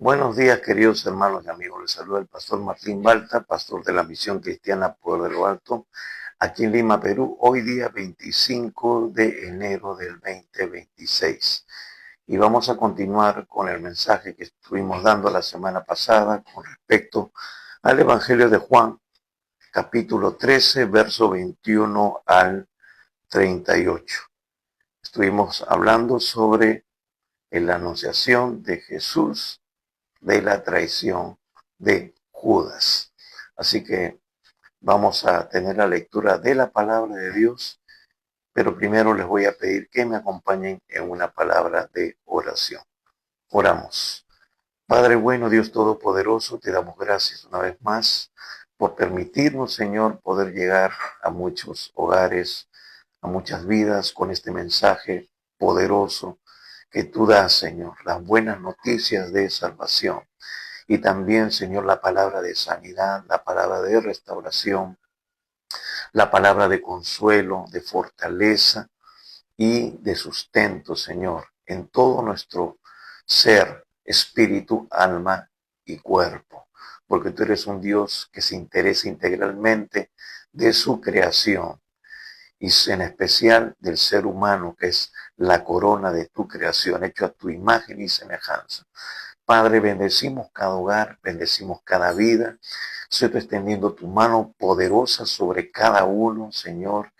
Buenos días, queridos hermanos y amigos. Les saluda el pastor Martín Balta, pastor de la Misión Cristiana Pueblo de lo Alto, aquí en Lima, Perú, hoy día 25 de enero del 2026. Y vamos a continuar con el mensaje que estuvimos dando la semana pasada con respecto al Evangelio de Juan, capítulo 13, verso 21 al 38. Estuvimos hablando sobre la anunciación de Jesús de la traición de Judas. Así que vamos a tener la lectura de la palabra de Dios, pero primero les voy a pedir que me acompañen en una palabra de oración. Oramos. Padre bueno, Dios Todopoderoso, te damos gracias una vez más por permitirnos, Señor, poder llegar a muchos hogares, a muchas vidas con este mensaje poderoso que tú das, Señor, las buenas noticias de salvación. Y también, Señor, la palabra de sanidad, la palabra de restauración, la palabra de consuelo, de fortaleza y de sustento, Señor, en todo nuestro ser, espíritu, alma y cuerpo. Porque tú eres un Dios que se interesa integralmente de su creación y en especial del ser humano, que es la corona de tu creación, hecho a tu imagen y semejanza. Padre, bendecimos cada hogar, bendecimos cada vida. Estoy extendiendo tu mano poderosa sobre cada uno, Señor,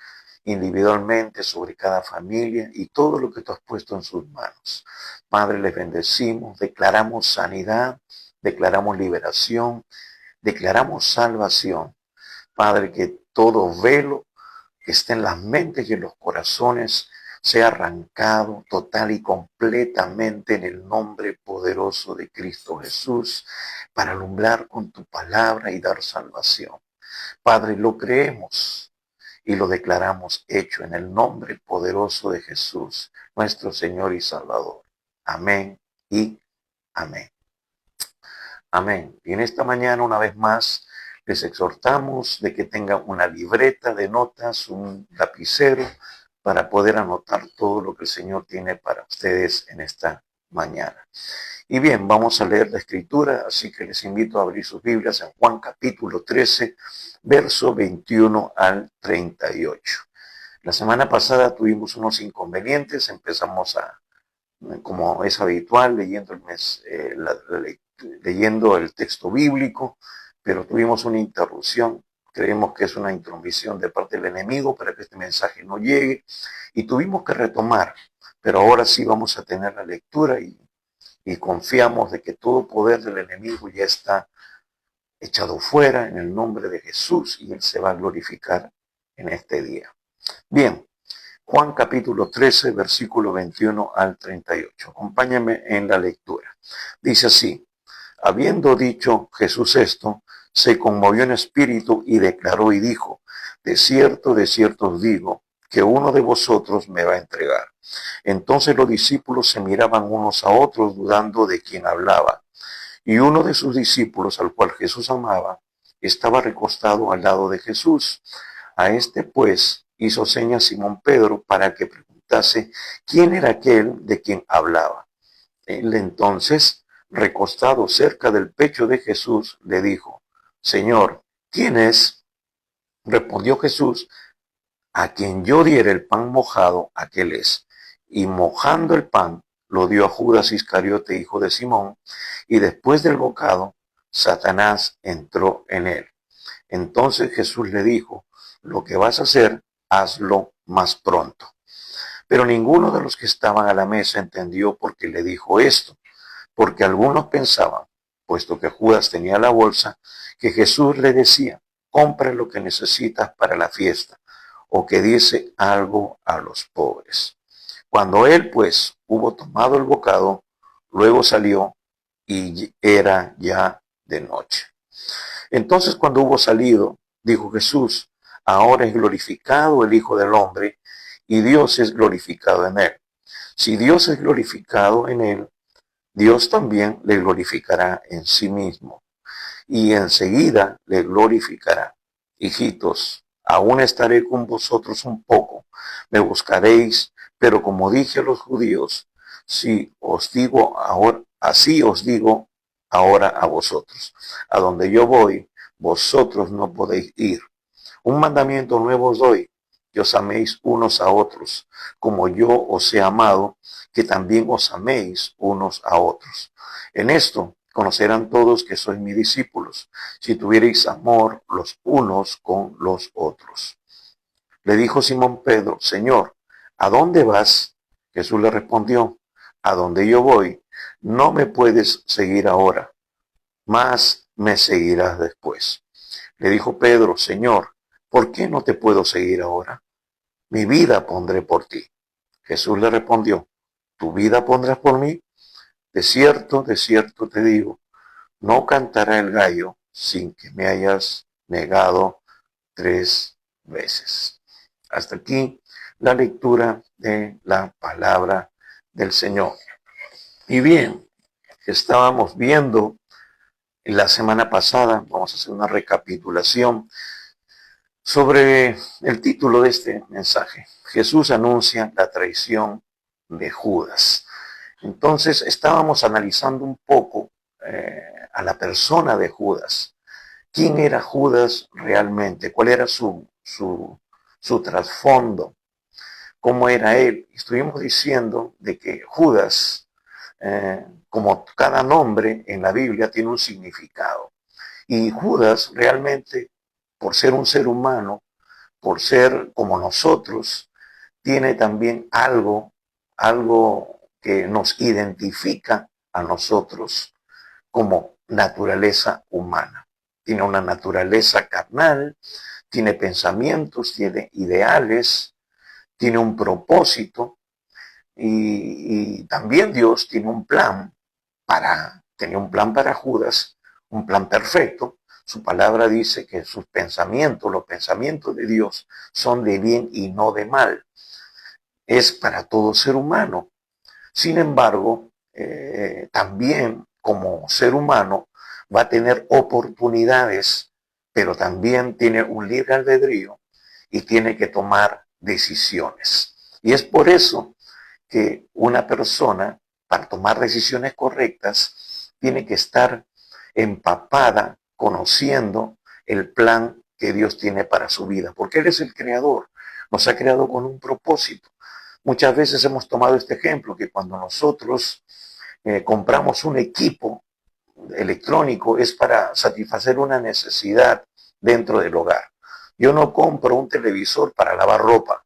individualmente, sobre cada familia y todo lo que tú has puesto en sus manos. Padre, les bendecimos, declaramos sanidad, declaramos liberación, declaramos salvación. Padre, que todo velo que esté en las mentes y en los corazones sea arrancado total y completamente en el nombre poderoso de Cristo Jesús, para alumbrar con tu palabra y dar salvación. Padre, lo creemos y lo declaramos hecho en el nombre poderoso de Jesús, nuestro Señor y Salvador. Amén y amén. Amén. Y en esta mañana, una vez más, les exhortamos de que tengan una libreta de notas, un lapicero, para poder anotar todo lo que el Señor tiene para ustedes en esta mañana. Y bien, vamos a leer la escritura, así que les invito a abrir sus Biblias en Juan capítulo 13, verso 21 al 38. La semana pasada tuvimos unos inconvenientes, empezamos como es habitual, leyendo el texto bíblico, pero tuvimos una interrupción. Creemos que es una intromisión de parte del enemigo para que este mensaje no llegue y tuvimos que retomar, pero ahora sí vamos a tener la lectura y confiamos de que todo poder del enemigo ya está echado fuera en el nombre de Jesús y él se va a glorificar en este día. Bien, Juan capítulo 13, versículo 21 al 38. Acompáñame en la lectura. Dice así: habiendo dicho Jesús esto, se conmovió en espíritu y declaró y dijo: de cierto os digo, que uno de vosotros me va a entregar. Entonces los discípulos se miraban unos a otros, dudando de quién hablaba. Y uno de sus discípulos, al cual Jesús amaba, estaba recostado al lado de Jesús. A este, pues, hizo señas Simón Pedro para que preguntase quién era aquel de quien hablaba. Él entonces, recostado cerca del pecho de Jesús, le dijo: Señor, ¿quién es? Respondió Jesús: a quien yo diere el pan mojado, aquel es. Y mojando el pan, lo dio a Judas Iscariote, hijo de Simón, y después del bocado, Satanás entró en él. Entonces Jesús le dijo: lo que vas a hacer, hazlo más pronto. Pero ninguno de los que estaban a la mesa entendió por qué le dijo esto, porque algunos pensaban, puesto que Judas tenía la bolsa, que Jesús le decía: compra lo que necesitas para la fiesta, o que diese algo a los pobres. Cuando él, pues, hubo tomado el bocado, luego salió y era ya de noche. Entonces, cuando hubo salido, dijo Jesús: ahora es glorificado el Hijo del Hombre, y Dios es glorificado en él. Si Dios es glorificado en él, Dios también le glorificará en sí mismo, y enseguida le glorificará. Hijitos, aún estaré con vosotros un poco, me buscaréis, pero como dije a los judíos, si os digo ahora, así os digo ahora a vosotros. A donde yo voy, vosotros no podéis ir. Un mandamiento nuevo os doy, que os améis unos a otros, como yo os he amado, que también os améis unos a otros. En esto conocerán todos que sois mis discípulos, si tuvierais amor los unos con los otros. Le dijo Simón Pedro, Señor, ¿a dónde vas? Jesús le respondió, a donde yo voy, no me puedes seguir ahora, mas me seguirás después. Le dijo Pedro, Señor, ¿por qué no te puedo seguir ahora? Mi vida pondré por ti. Jesús le respondió, ¿tu vida pondrás por mí? De cierto te digo, no cantará el gallo sin que me hayas negado 3 veces. Hasta aquí la lectura de la palabra del Señor. Y bien, estábamos viendo la semana pasada, vamos a hacer una recapitulación sobre el título de este mensaje. Jesús anuncia la traición de Judas. Entonces estábamos analizando un poco a la persona de Judas. ¿Quién era Judas realmente? ¿Cuál era su trasfondo? ¿Cómo era él? Estuvimos diciendo de que Judas, como cada nombre en la Biblia, tiene un significado. Y Judas realmente, por ser un ser humano, por ser como nosotros, tiene también algo que nos identifica a nosotros como naturaleza humana. Tiene una naturaleza carnal, tiene pensamientos, tiene ideales, tiene un propósito y también Dios tiene un plan tenía un plan para Judas, un plan perfecto. Su palabra dice que sus pensamientos, los pensamientos de Dios, son de bien y no de mal. Es para todo ser humano. Sin embargo, también como ser humano va a tener oportunidades, pero también tiene un libre albedrío y tiene que tomar decisiones. Y es por eso que una persona, para tomar decisiones correctas, tiene que estar empapada, conociendo el plan que Dios tiene para su vida, porque Él es el creador, nos ha creado con un propósito. Muchas veces hemos tomado este ejemplo, que cuando nosotros compramos un equipo electrónico es para satisfacer una necesidad dentro del hogar. Yo no compro un televisor para lavar ropa,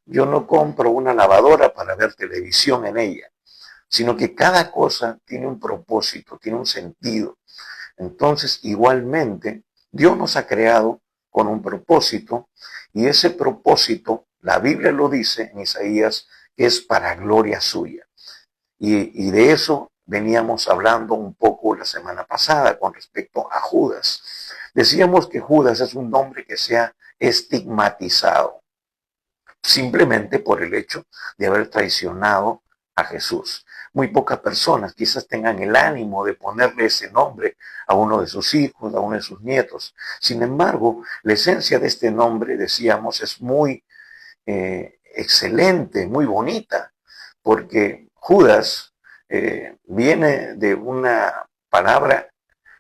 yo no compro una lavadora para ver televisión en ella, sino que cada cosa tiene un propósito, tiene un sentido. Entonces, igualmente, Dios nos ha creado con un propósito y ese propósito, la Biblia lo dice en Isaías, que es para gloria suya. Y de eso veníamos hablando un poco la semana pasada con respecto a Judas. Decíamos que Judas es un nombre que se ha estigmatizado simplemente por el hecho de haber traicionado a Jesús. Muy pocas personas quizás tengan el ánimo de ponerle ese nombre a uno de sus hijos, a uno de sus nietos. Sin embargo, la esencia de este nombre, decíamos, es muy excelente, muy bonita, porque Judas viene de una palabra,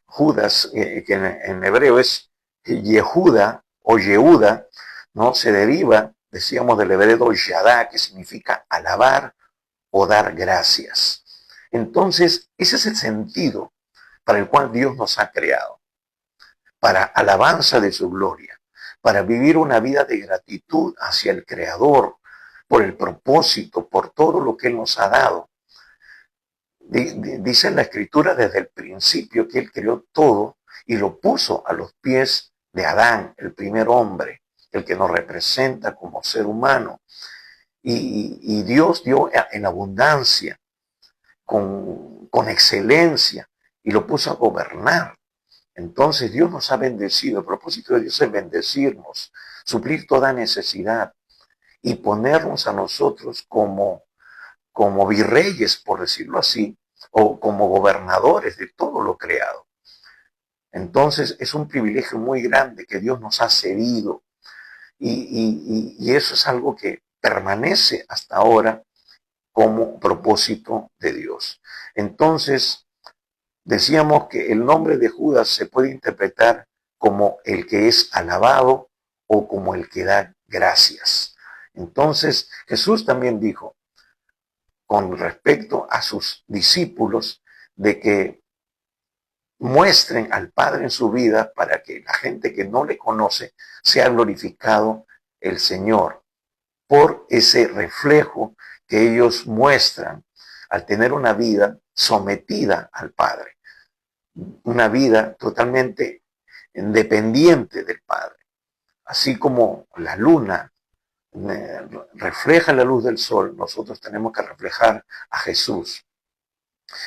Judas, que en hebreo es Yehuda o Yehuda, ¿no? Se deriva, decíamos, del hebreo Yadá, que significa alabar o dar gracias. Entonces, ese es el sentido para el cual Dios nos ha creado, para alabanza de su gloria, para vivir una vida de gratitud hacia el Creador, por el propósito, por todo lo que Él nos ha dado. Dice en la Escritura desde el principio que Él creó todo y lo puso a los pies de Adán, el primer hombre, el que nos representa como ser humano. Y Dios dio en abundancia, con excelencia, y lo puso a gobernar. Entonces Dios nos ha bendecido. El propósito de Dios es bendecirnos, suplir toda necesidad y ponernos a nosotros como virreyes, por decirlo así, o como gobernadores de todo lo creado. Entonces es un privilegio muy grande que Dios nos ha cedido y eso es algo que permanece hasta ahora como propósito de Dios. Entonces, Decíamos que el nombre de Judas se puede interpretar como el que es alabado o como el que da gracias. Entonces Jesús también dijo con respecto a sus discípulos de que muestren al Padre en su vida para que la gente que no le conoce sea glorificado el Señor por ese reflejo que ellos muestran al tener una vida sometida al Padre, una vida totalmente dependiente del Padre. Así como la luna refleja la luz del sol, nosotros tenemos que reflejar a Jesús.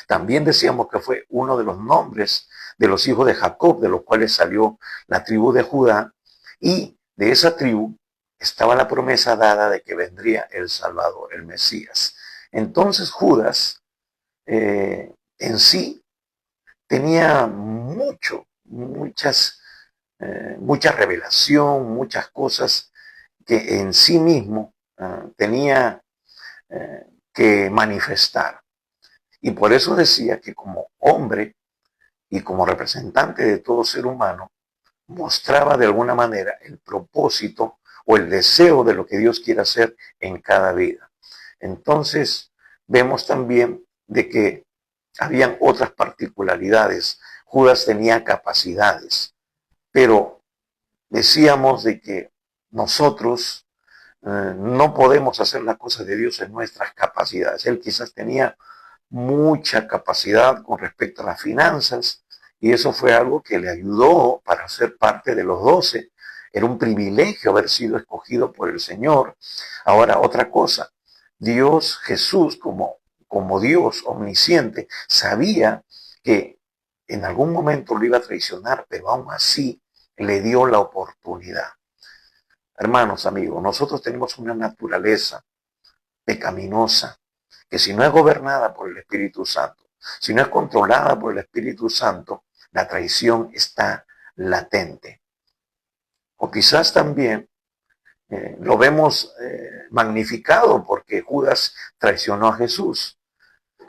También decíamos que fue uno de los nombres de los hijos de Jacob, de los cuales salió la tribu de Judá, y de esa tribu estaba la promesa dada de que vendría el Salvador, el Mesías. Entonces Judas en sí tenía mucha revelación, muchas cosas que en sí mismo tenía que manifestar. Y por eso decía que como hombre y como representante de todo ser humano, mostraba de alguna manera el propósito o el deseo de lo que Dios quiere hacer en cada vida. Entonces, vemos también de que habían otras particularidades. Judas tenía capacidades, pero decíamos de que nosotros no podemos hacer las cosas de Dios en nuestras capacidades. Él quizás tenía mucha capacidad con respecto a las finanzas y eso fue algo que le ayudó para ser parte de los 12. Era un privilegio haber sido escogido por el Señor. Ahora, otra cosa, Dios, Jesús, como Dios omnisciente, sabía que en algún momento lo iba a traicionar, pero aún así le dio la oportunidad. Hermanos, amigos, nosotros tenemos una naturaleza pecaminosa, que si no es gobernada por el Espíritu Santo, si no es controlada por el Espíritu Santo, la traición está latente. O quizás también lo vemos magnificado porque Judas traicionó a Jesús.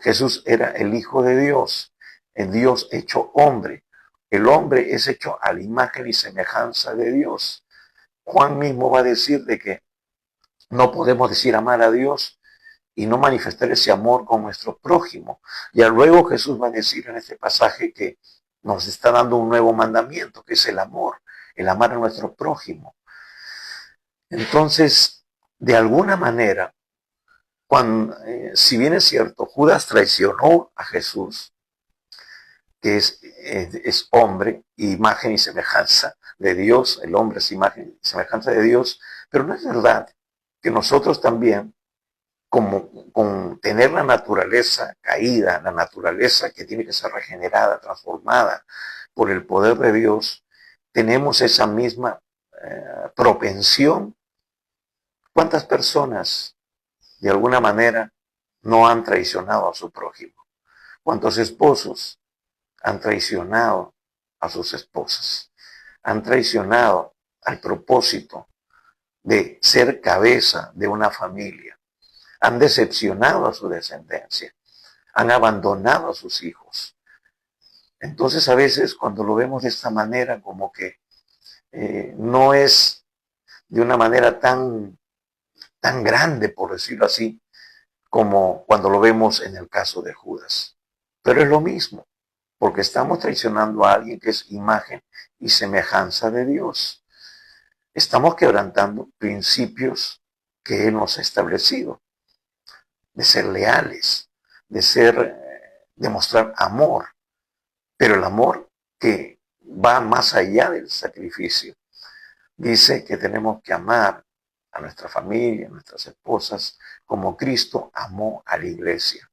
Jesús era el Hijo de Dios, el Dios hecho hombre. El hombre es hecho a la imagen y semejanza de Dios. Juan mismo va a decir de que no podemos decir amar a Dios y no manifestar ese amor con nuestro prójimo. Ya luego Jesús va a decir en este pasaje que nos está dando un nuevo mandamiento, que es el amar a nuestro prójimo. Entonces, de alguna manera, si bien es cierto, Judas traicionó a Jesús, que es hombre, imagen y semejanza de Dios, el hombre es imagen y semejanza de Dios, pero no es verdad que nosotros también con tener la naturaleza caída, la naturaleza que tiene que ser regenerada, transformada por el poder de Dios, tenemos esa misma propensión. ¿Cuántas personas de alguna manera no han traicionado a su prójimo? ¿Cuántos esposos han traicionado a sus esposas? Han traicionado al propósito de ser cabeza de una familia. Han decepcionado a su descendencia, han abandonado a sus hijos. Entonces a veces cuando lo vemos de esta manera como que no es de una manera tan grande, por decirlo así, como cuando lo vemos en el caso de Judas. Pero es lo mismo, porque estamos traicionando a alguien que es imagen y semejanza de Dios. Estamos quebrantando principios que Él nos ha establecido, de ser leales, de mostrar amor, pero el amor que va más allá del sacrificio. Dice que tenemos que amar a nuestra familia, a nuestras esposas, como Cristo amó a la iglesia.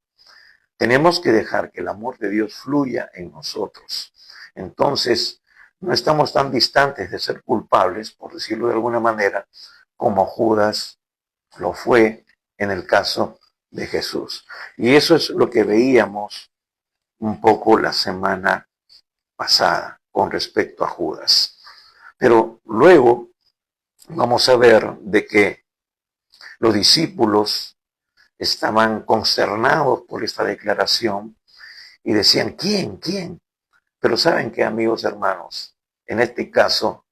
Tenemos que dejar que el amor de Dios fluya en nosotros. Entonces, no estamos tan distantes de ser culpables, por decirlo de alguna manera, como Judas lo fue en el caso de Jesús. Y eso es lo que veíamos un poco la semana pasada con respecto a Judas. Pero luego vamos a ver de que los discípulos estaban consternados por esta declaración Y decían, ¿quién? ¿Quién? Pero ¿saben qué, amigos hermanos? En este caso,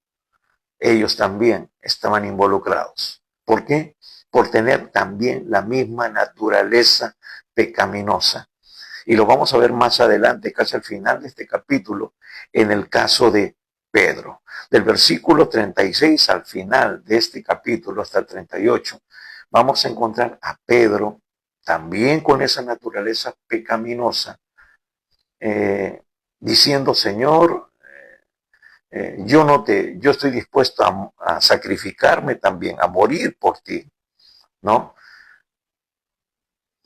ellos también estaban involucrados. ¿Por qué? Por tener también la misma naturaleza pecaminosa. Y lo vamos a ver más adelante, casi al final de este capítulo, en el caso de Pedro. Del versículo 36 al final de este capítulo, hasta el 38, vamos a encontrar a Pedro también con esa naturaleza pecaminosa, diciendo, Señor, yo estoy dispuesto a sacrificarme también, a morir por ti, ¿no?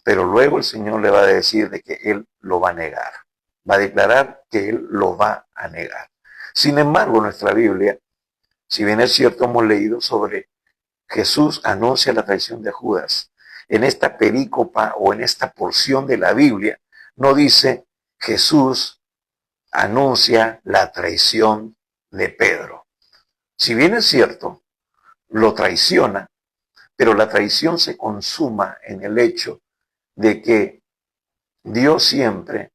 Pero luego el Señor le va a decir de que Él lo va a negar. Va a declarar que Él lo va a negar. Sin embargo, nuestra Biblia, si bien es cierto, hemos leído sobre Jesús anuncia la traición de Judas. En esta perícopa o en esta porción de la Biblia, no dice Jesús anuncia la traición de Pedro. Si bien es cierto, lo traiciona, pero la traición se consuma en el hecho de que Dios siempre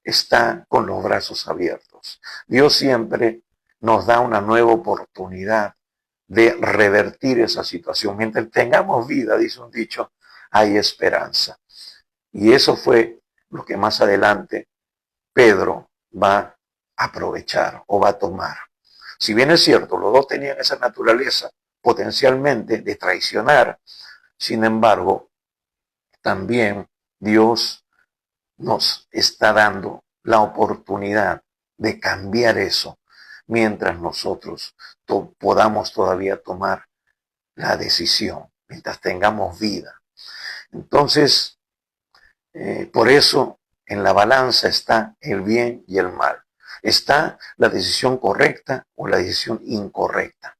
está con los brazos abiertos. Dios siempre nos da una nueva oportunidad de revertir esa situación. Mientras tengamos vida, dice un dicho, hay esperanza. Y eso fue lo que más adelante Pedro va a aprovechar o va a tomar. Si bien es cierto, los dos tenían esa naturaleza potencialmente de traicionar, sin embargo, también Dios nos está dando la oportunidad de cambiar eso mientras nosotros podamos todavía tomar la decisión, mientras tengamos vida. Entonces, por eso en la balanza está el bien y el mal. Está la decisión correcta o la decisión incorrecta.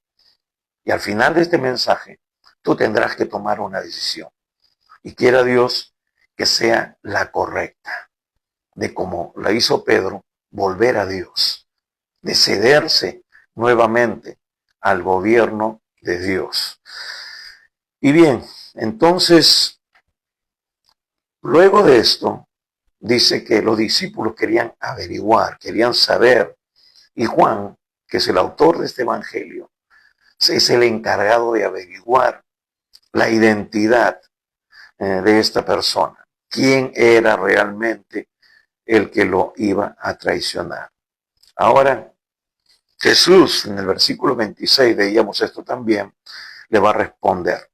Y al final de este mensaje, tú tendrás que tomar una decisión. Y quiera Dios que sea la correcta, de como la hizo Pedro, volver a Dios, de cederse nuevamente al gobierno de Dios. Y bien, entonces, luego de esto, dice que los discípulos querían averiguar, querían saber, y Juan, que es el autor de este evangelio, es el encargado de averiguar la identidad de esta persona, quién era realmente el que lo iba a traicionar. Ahora, Jesús, en el versículo 26, veíamos esto también, le va a responder.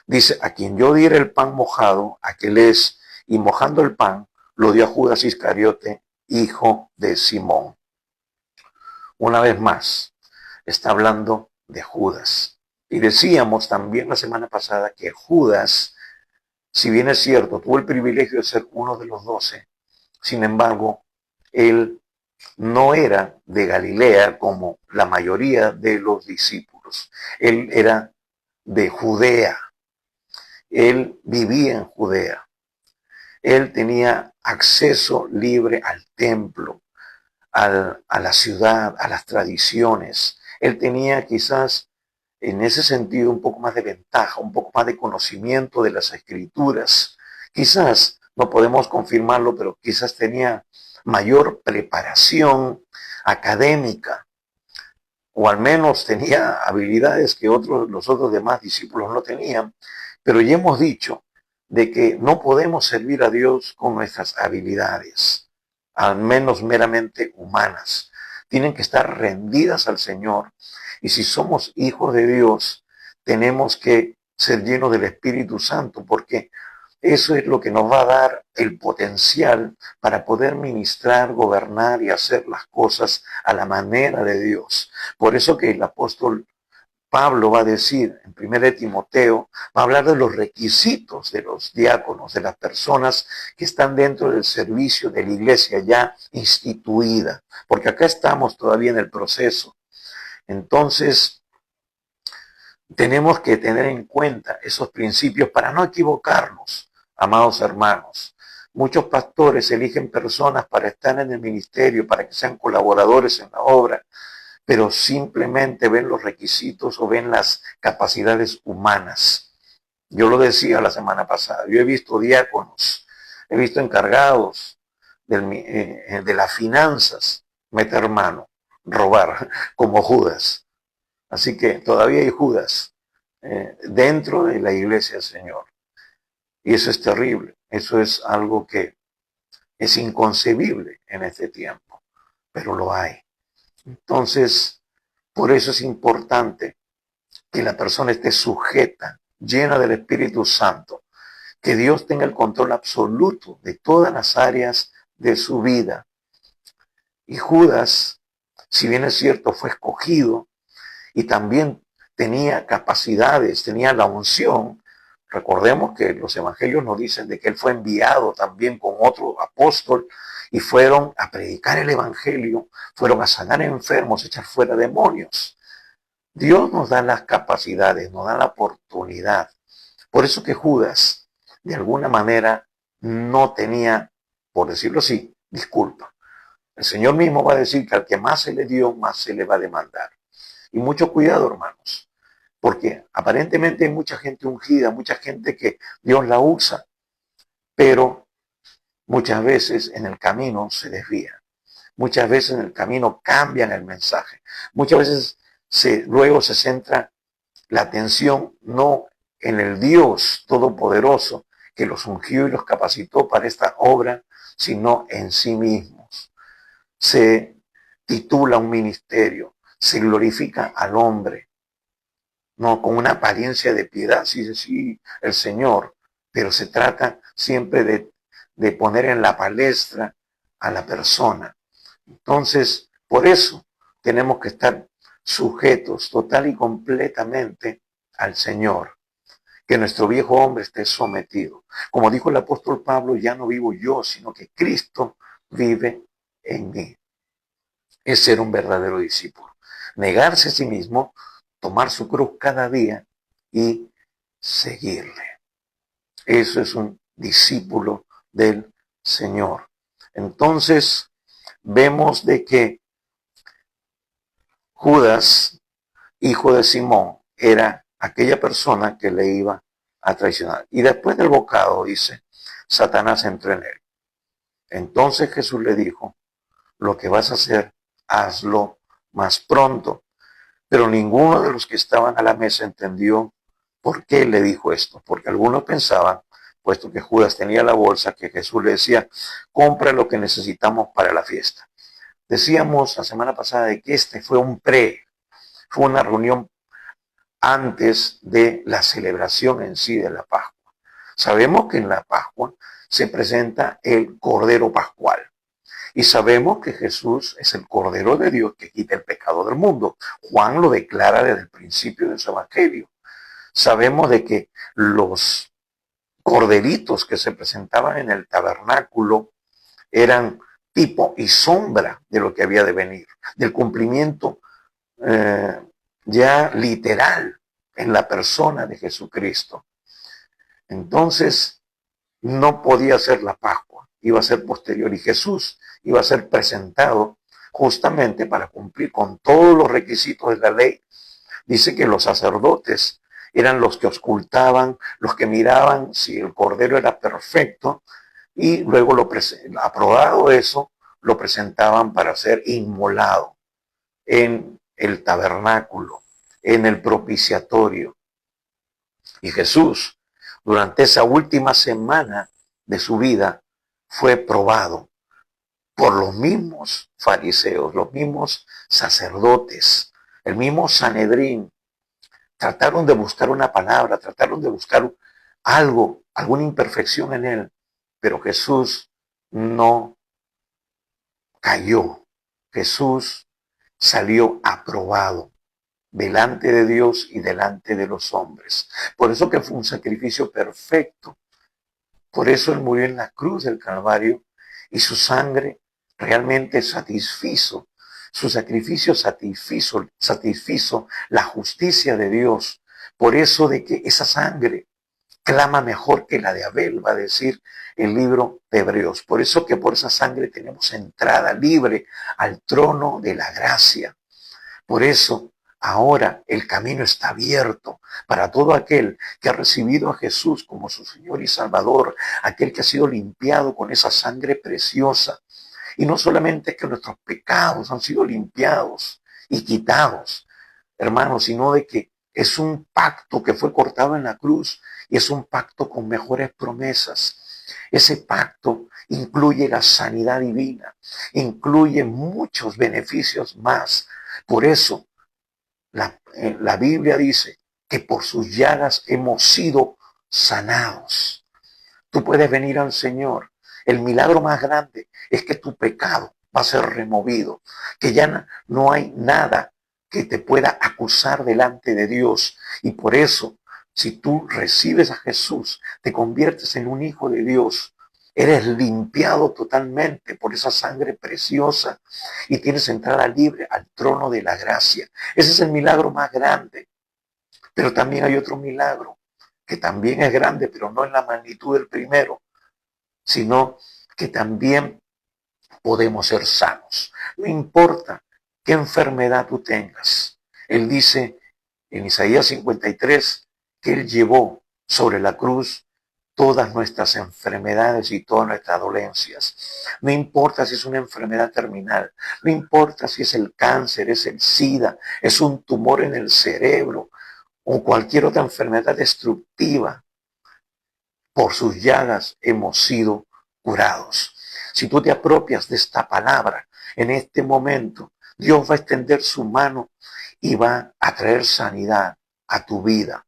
Dice, a quien yo diera el pan mojado, aquel es, y mojando el pan, lo dio a Judas Iscariote, hijo de Simón. Una vez más, está hablando de Judas. Y decíamos también la semana pasada que Judas, si bien es cierto, tuvo el privilegio de ser uno de los 12, sin embargo, él no era de Galilea como la mayoría de los discípulos. Él era de Judea. Él vivía en Judea. Él tenía acceso libre al templo, a la ciudad, a las tradiciones. Él tenía quizás en ese sentido un poco más de ventaja, un poco más de conocimiento de las escrituras. Quizás, no podemos confirmarlo, pero quizás tenía mayor preparación académica, o al menos tenía habilidades que los otros demás discípulos no tenían. Pero ya hemos dicho de que no podemos servir a Dios con nuestras habilidades, al menos meramente humanas. Tienen que estar rendidas al Señor. Y si somos hijos de Dios, tenemos que ser llenos del Espíritu Santo, porque eso es lo que nos va a dar el potencial para poder ministrar, gobernar y hacer las cosas a la manera de Dios. Por eso que el apóstol Pablo va a decir en 1 Timoteo, va a hablar de los requisitos de los diáconos, de las personas que están dentro del servicio de la iglesia ya instituida, porque acá estamos todavía en el proceso. Entonces, tenemos que tener en cuenta esos principios para no equivocarnos, amados hermanos. Muchos pastores eligen personas para estar en el ministerio, para que sean colaboradores en la obra, pero simplemente ven los requisitos o ven las capacidades humanas. Yo lo decía la semana pasada, yo he visto diáconos, he visto encargados, de las finanzas, meter mano, robar, como Judas. Así que todavía hay Judas dentro de la iglesia del Señor. Y eso es terrible. Eso es algo que es inconcebible en este tiempo, pero lo hay. Entonces, por eso es importante que la persona esté sujeta, llena del Espíritu Santo, que Dios tenga el control absoluto de todas las áreas de su vida. Y Judas, si bien es cierto, fue escogido y también tenía capacidades, tenía la unción. Recordemos que los evangelios nos dicen de que él fue enviado también con otro apóstol y fueron a predicar el evangelio, fueron a sanar enfermos, echar fuera demonios. Dios nos da las capacidades, nos da la oportunidad. Por eso que Judas, de alguna manera, no tenía, por decirlo así, disculpa. El Señor mismo va a decir que al que más se le dio, más se le va a demandar. Y mucho cuidado, hermanos, porque aparentemente hay mucha gente ungida, mucha gente que Dios la usa, pero muchas veces en el camino se desvía. Muchas veces en el camino cambian el mensaje. Muchas veces luego se centra la atención no en el Dios Todopoderoso que los ungió y los capacitó para esta obra, sino en sí mismos. Se titula un ministerio, se glorifica al hombre, no con una apariencia de piedad, sí, sí, el Señor, pero se trata siempre de poner en la palestra a la persona. Entonces, por eso tenemos que estar sujetos total y completamente al Señor, que nuestro viejo hombre esté sometido. Como dijo el apóstol Pablo, ya no vivo yo, sino que Cristo vive en mí. Es ser un verdadero discípulo. Negarse a sí mismo, tomar su cruz cada día y seguirle. Eso es un discípulo del Señor. Entonces, vemos de que Judas, hijo de Simón, era aquella persona que le iba a traicionar. Y después del bocado, dice, Satanás entró en él. Entonces Jesús le dijo, lo que vas a hacer, hazlo más pronto. Pero ninguno de los que estaban a la mesa entendió por qué le dijo esto. Porque algunos pensaban, puesto que Judas tenía la bolsa, que Jesús le decía, compra lo que necesitamos para la fiesta. Decíamos la semana pasada de que este fue fue una reunión antes de la celebración en sí de la Pascua. Sabemos que en la Pascua se presenta el Cordero Pascual. Y sabemos que Jesús es el Cordero de Dios que quita el pecado del mundo. Juan lo declara desde el principio de su evangelio. Sabemos de que los corderitos que se presentaban en el tabernáculo eran tipo y sombra de lo que había de venir, del cumplimiento ya literal en la persona de Jesucristo. Entonces, no podía ser la Pascua, iba a ser posterior y Jesús iba a ser presentado justamente para cumplir con todos los requisitos de la ley. Dice que los sacerdotes eran los que auscultaban, los que miraban si el cordero era perfecto y luego aprobado eso, lo presentaban para ser inmolado en el tabernáculo, en el propiciatorio. Y Jesús, durante esa última semana de su vida, fue probado por los mismos fariseos, los mismos sacerdotes, el mismo Sanedrín. Trataron de buscar una palabra, trataron de buscar algo, alguna imperfección en él, pero Jesús no cayó. Jesús salió aprobado delante de Dios y delante de los hombres. Por eso que fue un sacrificio perfecto. Por eso Él murió en la cruz del Calvario y su sangre realmente satisfizo. Su sacrificio satisfizo la justicia de Dios. Por eso de que esa sangre clama mejor que la de Abel, va a decir el libro de Hebreos. Por eso que por esa sangre tenemos entrada libre al trono de la gracia. Por eso Ahora el camino está abierto para todo aquel que ha recibido a Jesús como su Señor y Salvador, aquel que ha sido limpiado con esa sangre preciosa. Y no solamente que nuestros pecados han sido limpiados y quitados, hermanos, sino de que es un pacto que fue cortado en la cruz y es un pacto con mejores promesas. Ese pacto incluye la sanidad divina, incluye muchos beneficios más. Por eso la Biblia dice que por sus llagas hemos sido sanados. Tú puedes venir al Señor. El milagro más grande es que tu pecado va a ser removido, que ya no hay nada que te pueda acusar delante de Dios. Y por eso, si tú recibes a Jesús, te conviertes en un hijo de Dios. Eres limpiado totalmente por esa sangre preciosa y tienes entrada libre al trono de la gracia. Ese es el milagro más grande. Pero también hay otro milagro que también es grande, pero no en la magnitud del primero, sino que también podemos ser sanos. No importa qué enfermedad tú tengas. Él dice en Isaías 53 que Él llevó sobre la cruz todas nuestras enfermedades y todas nuestras dolencias. No importa si es una enfermedad terminal, no importa si es el cáncer, es el SIDA, es un tumor en el cerebro o cualquier otra enfermedad destructiva. Por sus llagas hemos sido curados. Si tú te apropias de esta palabra en este momento, Dios va a extender su mano y va a traer sanidad a tu vida.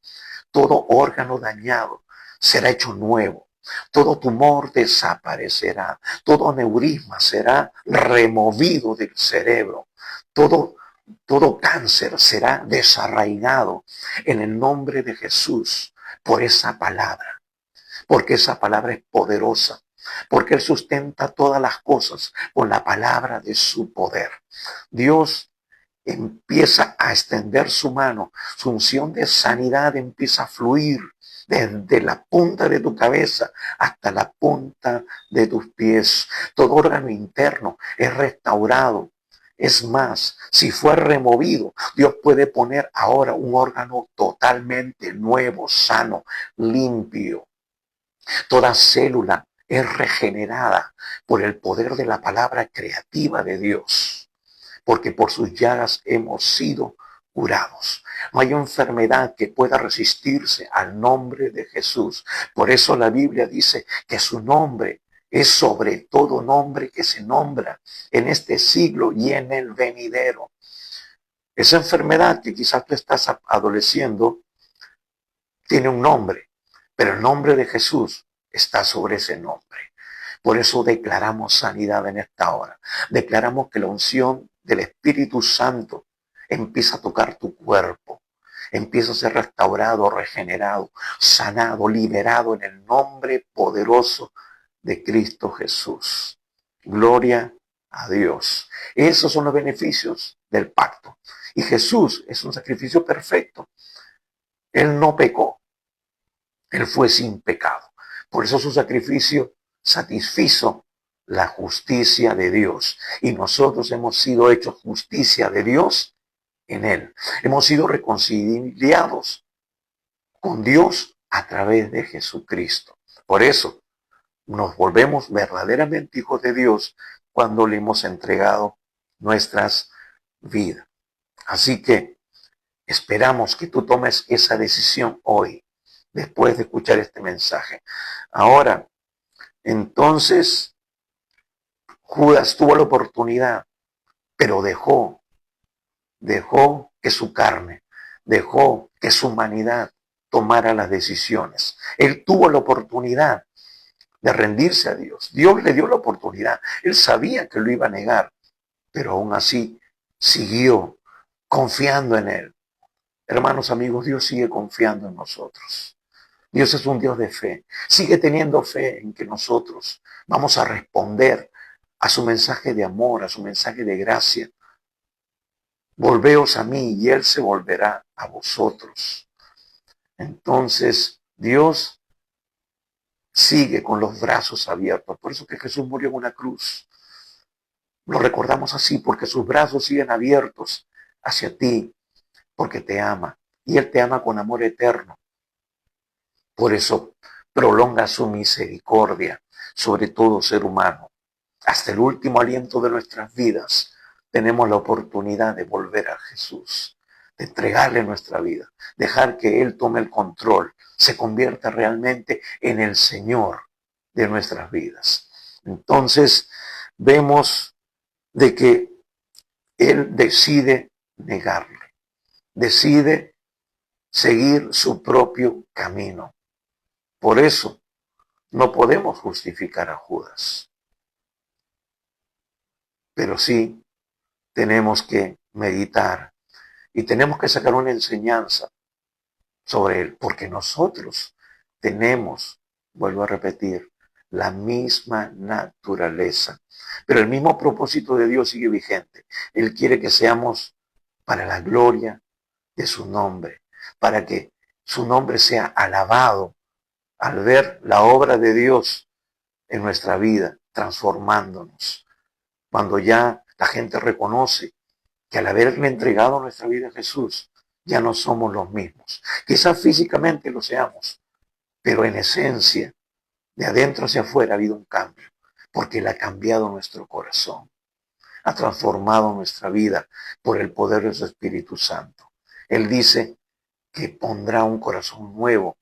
Todo órgano dañado será hecho nuevo. Todo tumor desaparecerá. Todo aneurisma será removido del cerebro. Todo cáncer será desarraigado en el nombre de Jesús por esa palabra. Porque esa palabra es poderosa, porque Él sustenta todas las cosas con la palabra de su poder. Dios empieza a extender su mano, su unción de sanidad empieza a fluir desde la punta de tu cabeza hasta la punta de tus pies. Todo órgano interno es restaurado. Es más, si fue removido, Dios puede poner ahora un órgano totalmente nuevo, sano, limpio. Toda célula es regenerada por el poder de la palabra creativa de Dios, porque por sus llagas hemos sido curados. No hay enfermedad que pueda resistirse al nombre de Jesús. Por eso la Biblia dice que su nombre es sobre todo nombre que se nombra en este siglo y en el venidero. Esa enfermedad que quizás tú estás adoleciendo tiene un nombre, pero el nombre de Jesús está sobre ese nombre. Por eso declaramos sanidad en esta hora. Declaramos que la unción del Espíritu Santo empieza a tocar tu cuerpo. Empieza a ser restaurado, regenerado, sanado, liberado en el nombre poderoso de Cristo Jesús. Gloria a Dios. Esos son los beneficios del pacto. Y Jesús es un sacrificio perfecto. Él no pecó. Él fue sin pecado. Por eso su sacrificio satisfizo la justicia de Dios. Y nosotros hemos sido hechos justicia de Dios en Él. Hemos sido reconciliados con Dios a través de Jesucristo. Por eso nos volvemos verdaderamente hijos de Dios cuando le hemos entregado nuestras vidas. Así que esperamos que tú tomes esa decisión hoy, después de escuchar este mensaje. Ahora, entonces, Judas tuvo la oportunidad, pero dejó que su carne, dejó que su humanidad tomara las decisiones. Él tuvo la oportunidad de rendirse a Dios. Dios le dio la oportunidad. Él sabía que lo iba a negar, pero aún así siguió confiando en Él. Hermanos, amigos, Dios sigue confiando en nosotros. Dios es un Dios de fe. Sigue teniendo fe en que nosotros vamos a responder a su mensaje de amor, a su mensaje de gracia. Volveos a mí y Él se volverá a vosotros. Entonces, Dios sigue con los brazos abiertos. Por eso que Jesús murió en una cruz. Lo recordamos así porque sus brazos siguen abiertos hacia ti. porque te ama. Y Él te ama con amor eterno. Por eso prolonga su misericordia sobre todo ser humano. Hasta el último aliento de nuestras vidas tenemos la oportunidad de volver a Jesús, de entregarle nuestra vida, dejar que Él tome el control, se convierta realmente en el Señor de nuestras vidas. Entonces vemos de que Él decide negarle, decide seguir su propio camino. Por eso no podemos justificar a Judas, pero sí tenemos que meditar y tenemos que sacar una enseñanza sobre él, porque nosotros tenemos, vuelvo a repetir, la misma naturaleza, pero el mismo propósito de Dios sigue vigente. Él quiere que seamos para la gloria de su nombre, para que su nombre sea alabado al ver la obra de Dios en nuestra vida, transformándonos. Cuando ya la gente reconoce que al haberle entregado nuestra vida a Jesús, ya no somos los mismos. Quizás físicamente lo seamos, pero en esencia, de adentro hacia afuera ha habido un cambio, porque Él ha cambiado nuestro corazón, ha transformado nuestra vida por el poder de su Espíritu Santo. Él dice que pondrá un corazón nuevo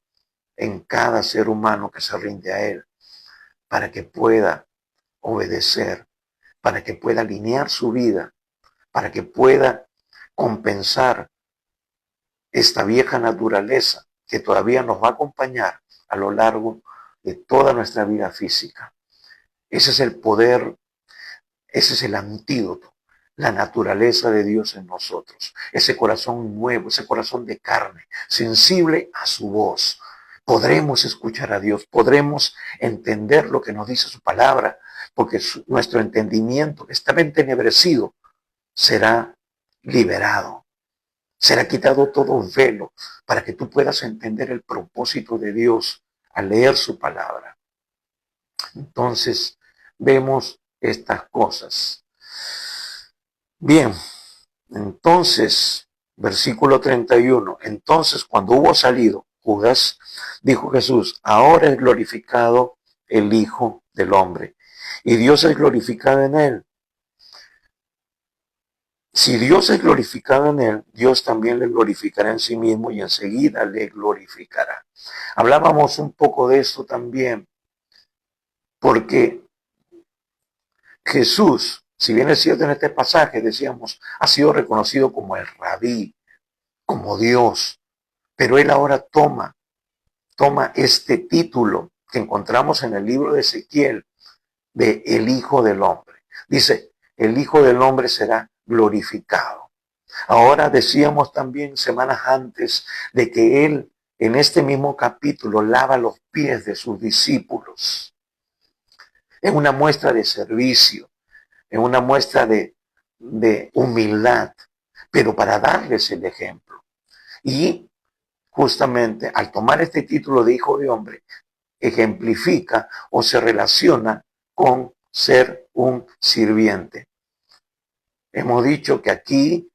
en cada ser humano que se rinde a Él, para que pueda obedecer, para que pueda alinear su vida, para que pueda compensar esta vieja naturaleza que todavía nos va a acompañar a lo largo de toda nuestra vida física. Ese es el poder, ese es el antídoto, la naturaleza de Dios en nosotros, ese corazón nuevo, ese corazón de carne, sensible a su voz. Podremos escuchar a Dios, podremos entender lo que nos dice su palabra, porque nuestro entendimiento que estaba entenebrecido será liberado. Será quitado todo velo para que tú puedas entender el propósito de Dios al leer su palabra. Entonces, vemos estas cosas. Bien, entonces, versículo 31. Entonces, cuando hubo salido Judas, dijo Jesús, ahora es glorificado el Hijo del Hombre, y Dios es glorificado en él. Si Dios es glorificado en él, Dios también le glorificará en sí mismo y enseguida le glorificará. Hablábamos un poco de esto también, porque Jesús, si bien es cierto en este pasaje, decíamos, ha sido reconocido como el Rabí, como Dios, pero él ahora toma este título que encontramos en el libro de Ezequiel, de el Hijo del Hombre. Dice, el Hijo del Hombre será glorificado. Ahora decíamos también semanas antes de que Él en este mismo capítulo lava los pies de sus discípulos. Es una muestra de servicio, es una muestra de humildad, pero para darles el ejemplo. Y justamente al tomar este título de Hijo de Hombre, ejemplifica o se relaciona con ser un sirviente. Hemos dicho que aquí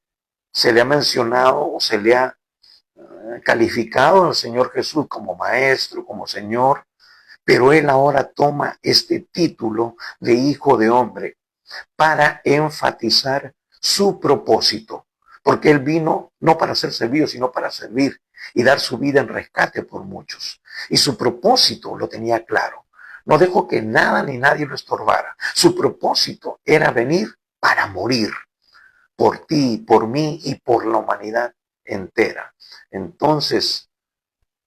se le ha mencionado o se le ha calificado al Señor Jesús como maestro, como Señor, pero Él ahora toma este título de Hijo de Hombre para enfatizar su propósito, porque Él vino no para ser servido, sino para servir y dar su vida en rescate por muchos. Y su propósito lo tenía claro. No dejó que nada ni nadie lo estorbara. Su propósito era venir para morir por ti, por mí y por la humanidad entera. Entonces,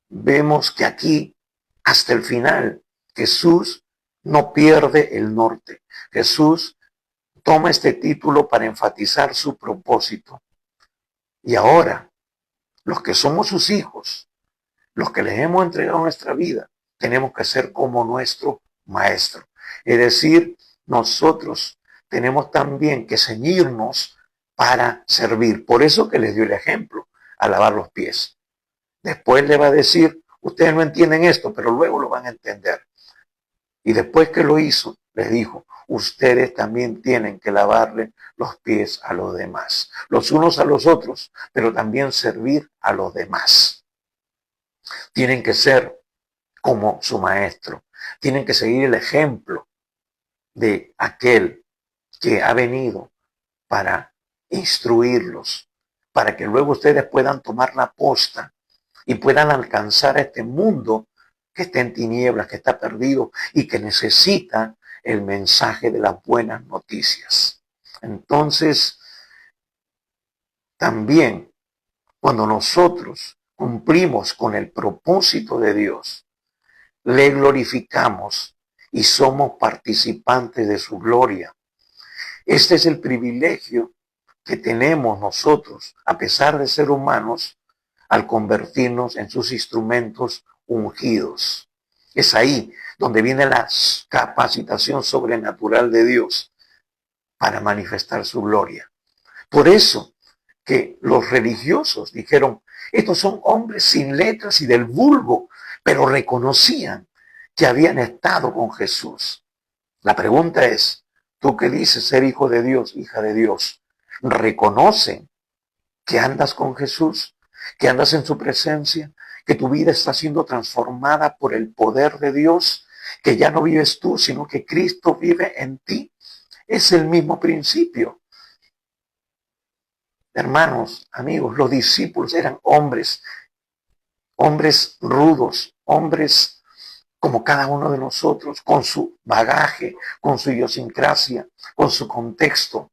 vemos que aquí, hasta el final, Jesús no pierde el norte. Jesús toma este título para enfatizar su propósito. Y ahora, los que somos sus hijos, los que les hemos entregado nuestra vida, tenemos que ser como nuestro maestro. Es decir, nosotros tenemos también que ceñirnos para servir. Por eso que les dio el ejemplo, a lavar los pies. Después le va a decir, ustedes no entienden esto, pero luego lo van a entender. Y después que lo hizo, les dijo, ustedes también tienen que lavarle los pies a los demás, los unos a los otros, pero también servir a los demás. Tienen que ser como su maestro, tienen que seguir el ejemplo de aquel que ha venido para instruirlos, para que luego ustedes puedan tomar la posta y puedan alcanzar a este mundo que está en tinieblas, que está perdido y que necesita el mensaje de las buenas noticias. Entonces, también cuando nosotros cumplimos con el propósito de Dios, le glorificamos y somos participantes de su gloria. Este es el privilegio que tenemos nosotros, a pesar de ser humanos, al convertirnos en sus instrumentos ungidos. Es ahí donde viene la capacitación sobrenatural de Dios para manifestar su gloria. Por eso que los religiosos dijeron, estos son hombres sin letras y del vulgo, pero reconocían que habían estado con Jesús. La pregunta es, tú que dices ser hijo de Dios, hija de Dios, ¿reconocen que andas con Jesús, que andas en su presencia, que tu vida está siendo transformada por el poder de Dios, que ya no vives tú, sino que Cristo vive en ti? Es el mismo principio. Hermanos, amigos, los discípulos eran hombres rudos, hombres como cada uno de nosotros, con su bagaje, con su idiosincrasia, con su contexto,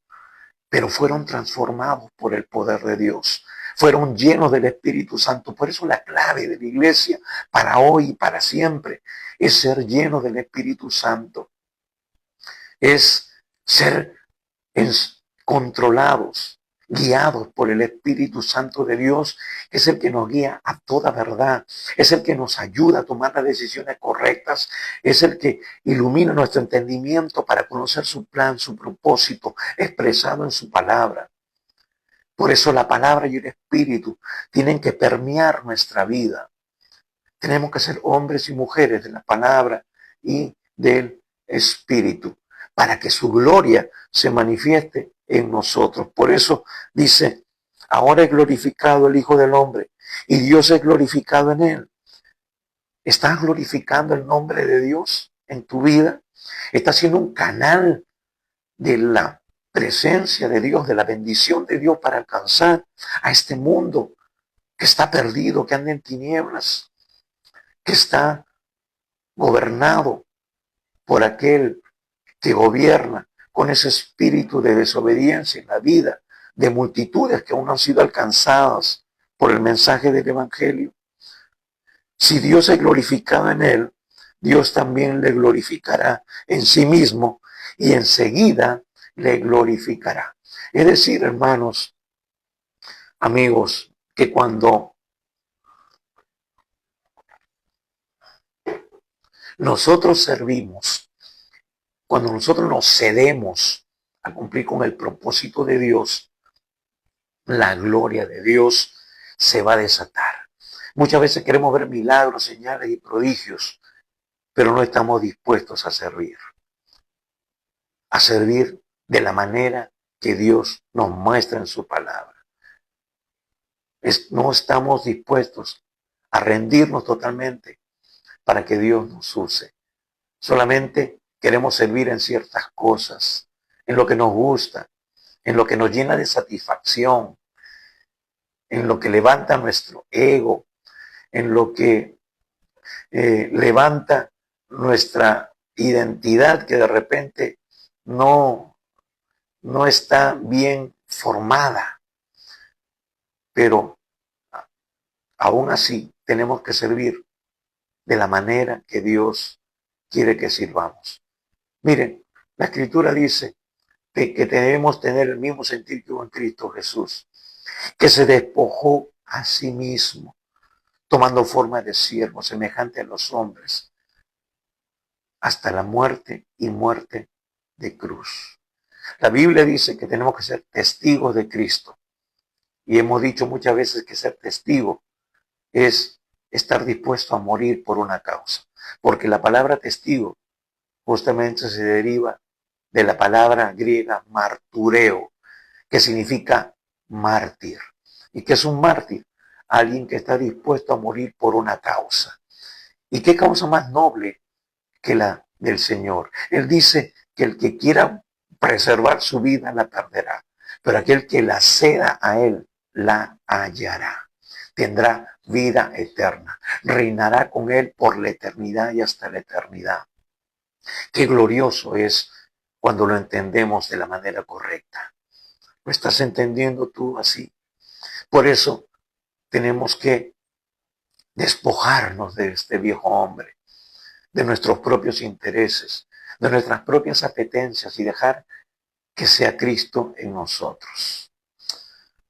pero fueron transformados por el poder de Dios. Fueron llenos del Espíritu Santo. Por eso la clave de la iglesia para hoy y para siempre es ser llenos del Espíritu Santo. Es ser controlados, guiados por el Espíritu Santo de Dios, que es el que nos guía a toda verdad, es el que nos ayuda a tomar las decisiones correctas, es el que ilumina nuestro entendimiento para conocer su plan, su propósito, expresado en su palabra. Por eso la palabra y el Espíritu tienen que permear nuestra vida. Tenemos que ser hombres y mujeres de la palabra y del Espíritu, para que su gloria se manifieste en nosotros. Por eso dice, ahora es glorificado el Hijo del Hombre y Dios es glorificado en él. ¿Estás glorificando el nombre de Dios en tu vida? ¿Estás siendo un canal de la presencia de Dios, de la bendición de Dios para alcanzar a este mundo que está perdido, que anda en tinieblas, que está gobernado por aquel que gobierna con ese espíritu de desobediencia en la vida de multitudes que aún no han sido alcanzadas por el mensaje del Evangelio? Si Dios es glorificado en él, Dios también le glorificará en sí mismo y enseguida le glorificará. Es decir, hermanos, amigos, que cuando nosotros servimos, cuando nosotros nos cedemos a cumplir con el propósito de Dios, la gloria de Dios se va a desatar. Muchas veces queremos ver milagros, señales y prodigios, pero no estamos dispuestos a servir de la manera que Dios nos muestra en su palabra. No estamos dispuestos a rendirnos totalmente para que Dios nos use. Solamente queremos servir en ciertas cosas, en lo que nos gusta, en lo que nos llena de satisfacción, en lo que levanta nuestro ego, en lo que levanta nuestra identidad que de repente no, no está bien formada. Pero aún así tenemos que servir de la manera que Dios quiere que sirvamos. Miren, la Escritura dice que debemos tener el mismo sentir que hubo en Cristo Jesús, que se despojó a sí mismo, tomando forma de siervo, semejante a los hombres, hasta la muerte y muerte de cruz. La Biblia dice que tenemos que ser testigos de Cristo. Y hemos dicho muchas veces que ser testigo es estar dispuesto a morir por una causa. Porque la palabra testigo justamente se deriva de la palabra griega martureo, que significa mártir. ¿Y qué es un mártir? Alguien que está dispuesto a morir por una causa. ¿Y qué causa más noble que la del Señor? Él dice que el que quiera preservar su vida la perderá, pero aquel que la ceda a Él la hallará. Tendrá vida eterna. Reinará con Él por la eternidad y hasta la eternidad. Qué glorioso es cuando lo entendemos de la manera correcta. ¿Lo estás entendiendo tú así? Por eso tenemos que despojarnos de este viejo hombre, de nuestros propios intereses, de nuestras propias apetencias y dejar que sea Cristo en nosotros.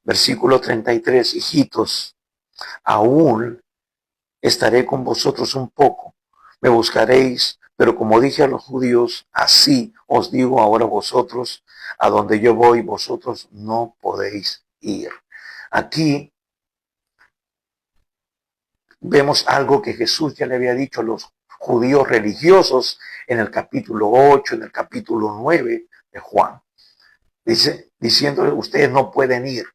Versículo 33, hijitos, aún estaré con vosotros un poco, me buscaréis, pero como dije a los judíos, así os digo ahora vosotros, a donde yo voy, vosotros no podéis ir. Aquí vemos algo que Jesús ya le había dicho a los judíos religiosos en el capítulo 8, en el capítulo 9 de Juan. Dice, diciéndole, ustedes no pueden ir.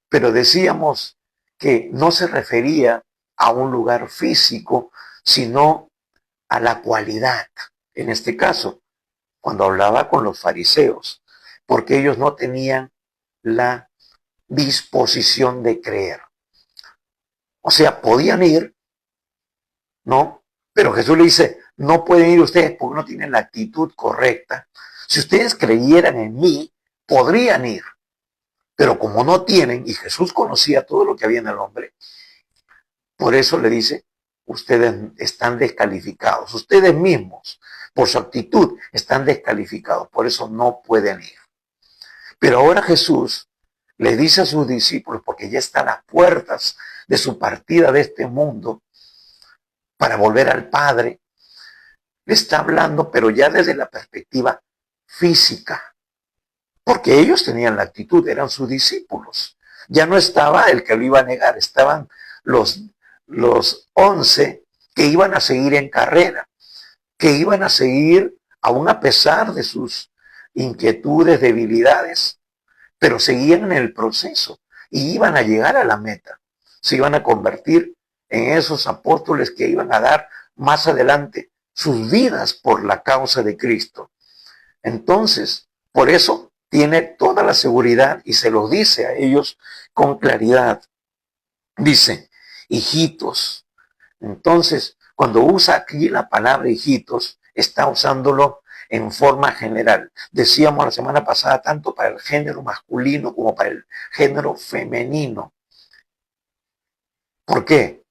Pero decíamos que no se refería a un lugar físico, sino a la cualidad. En este caso, cuando hablaba con los fariseos, porque ellos no tenían la disposición de creer. O sea, podían ir, ¿no? Pero Jesús le dice, no pueden ir ustedes porque no tienen la actitud correcta. Si ustedes creyeran en mí, podrían ir. Pero como no tienen, y Jesús conocía todo lo que había en el hombre, por eso le dice, ustedes están descalificados. Ustedes mismos, por su actitud, están descalificados. Por eso no pueden ir. Pero ahora Jesús le dice a sus discípulos, porque ya está a las puertas de su partida de este mundo, para volver al Padre, le está hablando, pero ya desde la perspectiva física, porque ellos tenían la actitud, eran sus discípulos. Ya no estaba el que lo iba a negar, estaban los 11 que iban a seguir en carrera, que iban a seguir aún a pesar de sus inquietudes, debilidades, pero seguían en el proceso y iban a llegar a la meta. Se iban a convertir en esos apóstoles que iban a dar más adelante sus vidas por la causa de Cristo. Entonces, por eso tiene toda la seguridad y se los dice a ellos con claridad. Dice, hijitos. Entonces, cuando usa aquí la palabra hijitos, está usándolo en forma general. Decíamos la semana pasada, tanto para el género masculino como para el género femenino. ¿Por qué?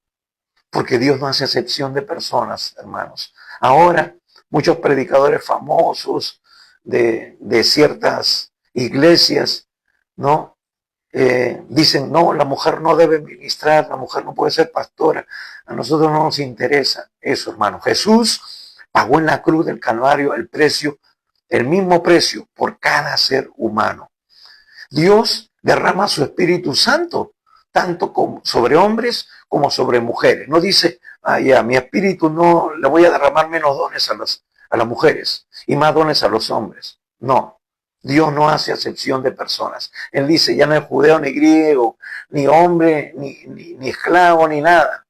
Porque Dios no hace excepción de personas, hermanos. Ahora, muchos predicadores famosos de ciertas iglesias, ¿no? Dicen, no, la mujer no debe ministrar, la mujer no puede ser pastora. A nosotros no nos interesa eso, hermano. Jesús pagó en la cruz del Calvario el precio, el mismo precio por cada ser humano. Dios derrama su Espíritu Santo, tanto sobre hombres como sobre mujeres. No dice, ya, mi espíritu no, le voy a derramar menos dones a las mujeres y más dones a los hombres. No, Dios no hace acepción de personas. Él dice, ya no es judeo ni griego, ni hombre, ni esclavo, ni nada.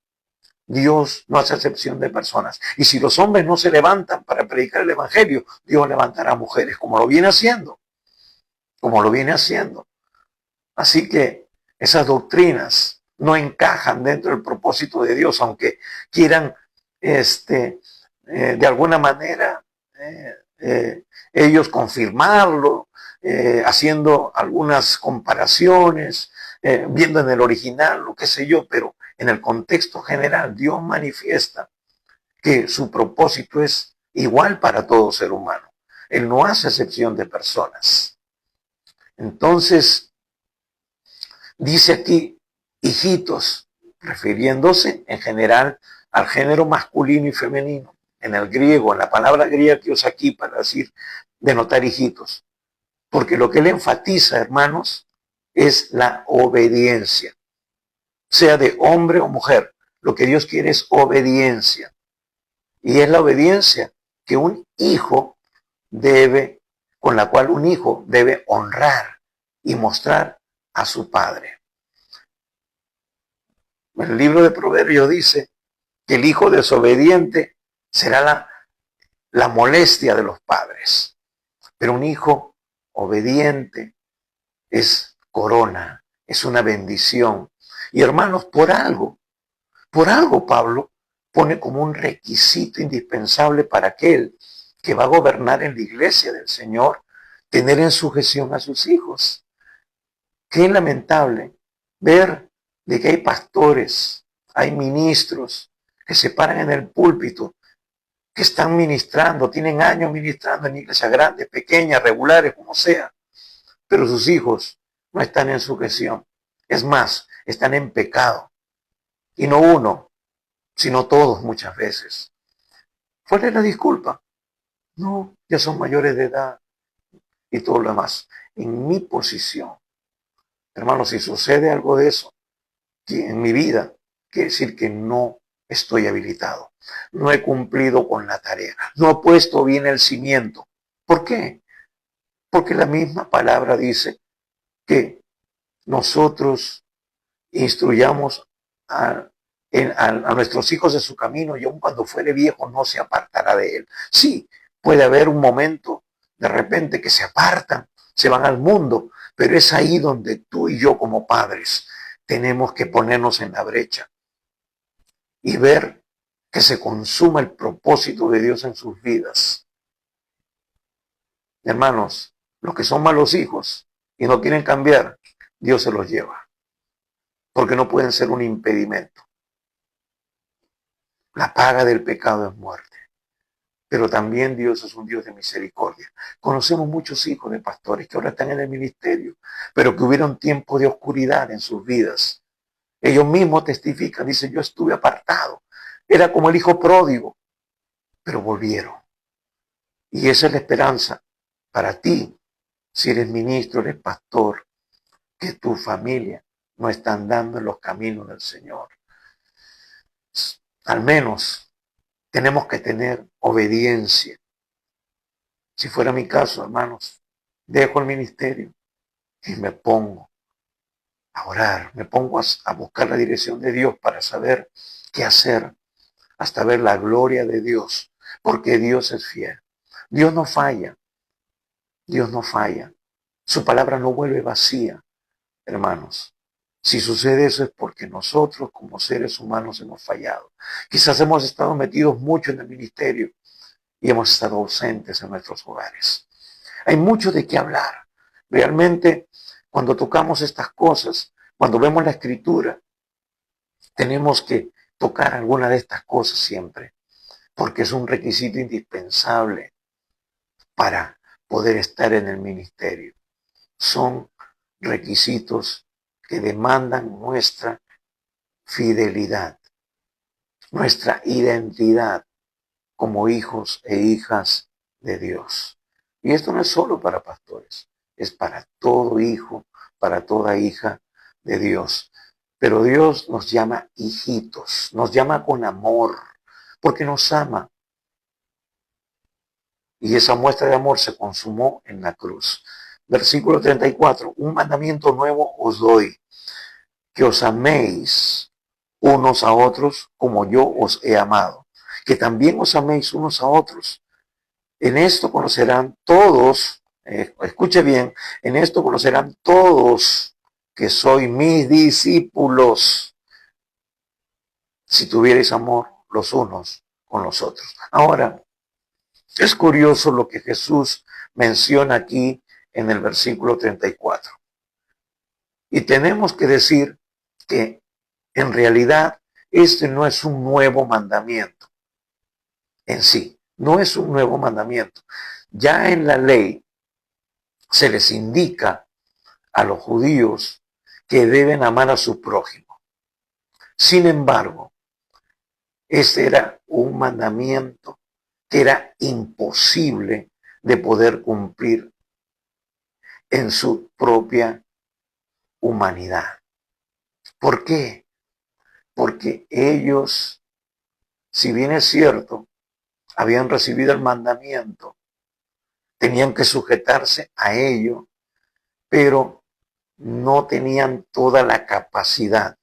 Dios no hace acepción de personas. Y si los hombres no se levantan para predicar el evangelio, Dios levantará mujeres, como lo viene haciendo. Como lo viene haciendo. Así que esas doctrinas no encajan dentro del propósito de Dios, aunque quieran de alguna manera ellos confirmarlo, haciendo algunas comparaciones, viendo en el original, lo que sé yo, pero en el contexto general Dios manifiesta que su propósito es igual para todo ser humano. Él no hace excepción de personas. Entonces, dice aquí, hijitos, refiriéndose en general al género masculino y femenino. En el griego, en la palabra griega que usa aquí para decir, denotar hijitos. Porque lo que él enfatiza, hermanos, es la obediencia. Sea de hombre o mujer, lo que Dios quiere es obediencia. Y es la obediencia que un hijo con la cual un hijo debe honrar y mostrar a su padre. El libro de Proverbios dice que el hijo desobediente será la molestia de los padres, pero un hijo obediente es corona, es una bendición. Y hermanos, por algo Pablo pone como un requisito indispensable para aquel que va a gobernar en la iglesia del Señor, tener en sujeción a sus hijos. Qué lamentable ver de que hay pastores, hay ministros que se paran en el púlpito, que están ministrando, tienen años ministrando en iglesias grandes, pequeñas, regulares, como sea, pero sus hijos no están en sujeción. Es más, están en pecado. Y no uno, sino todos muchas veces. ¿Cuál es la disculpa? No, ya son mayores de edad y todo lo demás. En mi posición, hermanos, si sucede algo de eso que en mi vida, quiere decir que no estoy habilitado. No he cumplido con la tarea. No he puesto bien el cimiento. ¿Por qué? Porque la misma palabra dice que nosotros instruyamos a nuestros hijos de su camino y aun cuando fuere viejo no se apartará de él. Sí, puede haber un momento de repente que se apartan, se van al mundo, pero es ahí donde tú y yo como padres tenemos que ponernos en la brecha y ver que se consuma el propósito de Dios en sus vidas. Hermanos, los que son malos hijos y no quieren cambiar, Dios se los lleva, porque no pueden ser un impedimento. La paga del pecado es muerte, pero también Dios es un Dios de misericordia. Conocemos muchos hijos de pastores que ahora están en el ministerio, pero que hubieron tiempos de oscuridad en sus vidas. Ellos mismos testifican, dicen, yo estuve apartado, era como el hijo pródigo, pero volvieron. Y esa es la esperanza para ti, si eres ministro, eres pastor, que tu familia no está andando en los caminos del Señor. Al menos tenemos que tener obediencia. Si fuera mi caso, hermanos, dejo el ministerio y me pongo a orar, me pongo a buscar la dirección de Dios para saber qué hacer, hasta ver la gloria de Dios, porque Dios es fiel. Dios no falla, Dios no falla. Su palabra no vuelve vacía, hermanos. Si sucede eso es porque nosotros como seres humanos hemos fallado. Quizás hemos estado metidos mucho en el ministerio y hemos estado ausentes en nuestros hogares. Hay mucho de qué hablar. Realmente, cuando tocamos estas cosas, cuando vemos la escritura, tenemos que tocar alguna de estas cosas siempre, porque es un requisito indispensable para poder estar en el ministerio. Son requisitos que demandan nuestra fidelidad, nuestra identidad como hijos e hijas de Dios. Y esto no es solo para pastores, es para todo hijo, para toda hija de Dios. Pero Dios nos llama hijitos, nos llama con amor, porque nos ama. Y esa muestra de amor se consumó en la cruz. Versículo 34, un mandamiento nuevo os doy, que os améis unos a otros como yo os he amado, que también os améis unos a otros. En esto conocerán todos, escuche bien, en esto conocerán todos que soy mis discípulos, si tuvierais amor los unos con los otros. Ahora, es curioso lo que Jesús menciona aquí en el versículo 34. Y tenemos que decir que en realidad este no es un nuevo mandamiento en sí, no es un nuevo mandamiento. Ya en la ley se les indica a los judíos que deben amar a su prójimo. Sin embargo, ese era un mandamiento que era imposible de poder cumplir en su propia humanidad. ¿Por qué? Porque ellos, si bien es cierto, habían recibido el mandamiento, tenían que sujetarse a ello, pero no tenían toda la capacidad.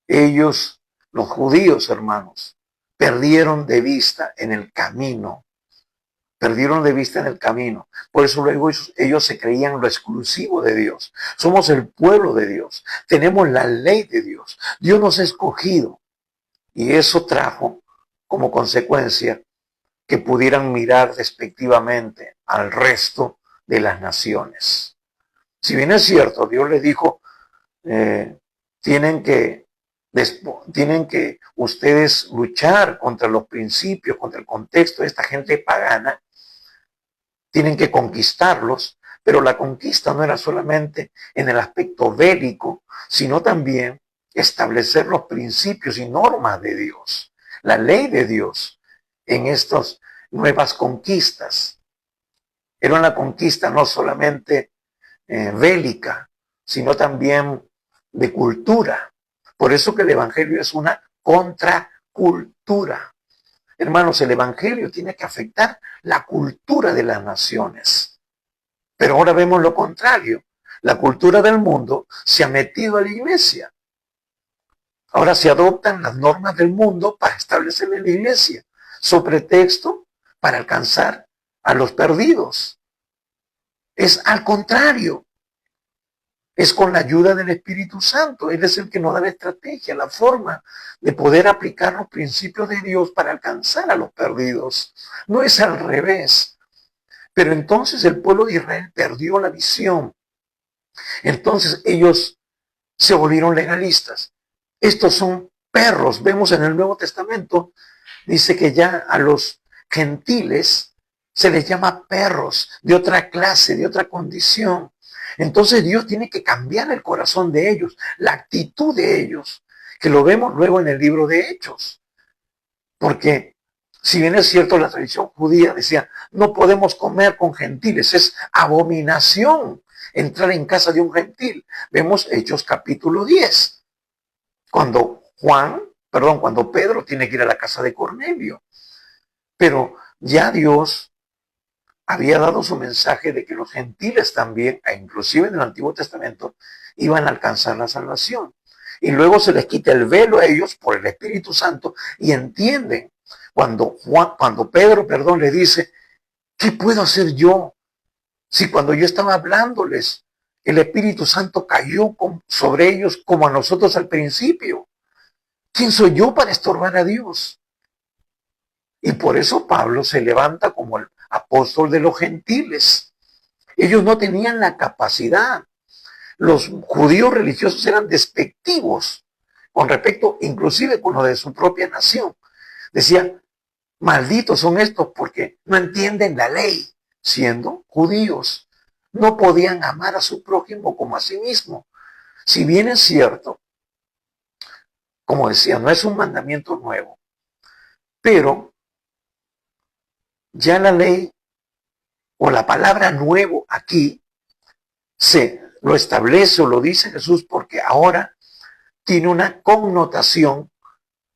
Ellos, los judíos, hermanos, perdieron de vista en el camino. Perdieron de vista en el camino. Por eso luego ellos se creían lo exclusivo de Dios. Somos el pueblo de Dios. Tenemos la ley de Dios. Dios nos ha escogido. Y eso trajo como consecuencia que pudieran mirar despectivamente al resto de las naciones. Si bien es cierto, Dios les dijo, tienen que ustedes luchar contra los principios, contra el contexto de esta gente pagana, tienen que conquistarlos, pero la conquista no era solamente en el aspecto bélico, sino también establecer los principios y normas de Dios, la ley de Dios en estas nuevas conquistas. Era una conquista no solamente bélica, sino también de cultura. Por eso que el Evangelio es una contracultura. Hermanos, el Evangelio tiene que afectar la cultura de las naciones. Pero ahora vemos lo contrario. La cultura del mundo se ha metido a la iglesia. Ahora se adoptan las normas del mundo para establecer en la iglesia, sobre pretexto para alcanzar a los perdidos. Es al contrario. Es con la ayuda del Espíritu Santo. Él es el que nos da la estrategia, la forma de poder aplicar los principios de Dios para alcanzar a los perdidos. No es al revés. Pero entonces el pueblo de Israel perdió la visión. Entonces ellos se volvieron legalistas. Estos son perros. Vemos en el Nuevo Testamento, dice que ya a los gentiles se les llama perros, de otra clase, de otra condición. Entonces Dios tiene que cambiar el corazón de ellos, la actitud de ellos, que lo vemos luego en el libro de Hechos. Porque si bien es cierto, la tradición judía decía, no podemos comer con gentiles, es abominación entrar en casa de un gentil. Vemos Hechos capítulo 10, cuando Pedro tiene que ir a la casa de Cornelio. Pero ya Dios había dado su mensaje de que los gentiles también, e inclusive en el Antiguo Testamento, iban a alcanzar la salvación. Y luego se les quita el velo a ellos por el Espíritu Santo y entienden cuando Pedro, le dice, ¿qué puedo hacer yo? Si cuando yo estaba hablándoles, el Espíritu Santo cayó sobre ellos como a nosotros al principio. ¿Quién soy yo para estorbar a Dios? Y por eso Pablo se levanta como el apóstol de los gentiles. Ellos no tenían la capacidad. Los judíos religiosos eran despectivos con respecto, inclusive con lo de su propia nación. Decían, malditos son estos porque no entienden la ley, siendo judíos. No podían amar a su prójimo como a sí mismo. Si bien es cierto, como decía, no es un mandamiento nuevo, pero ya la ley o la palabra nuevo aquí se lo establece o lo dice Jesús porque ahora tiene una connotación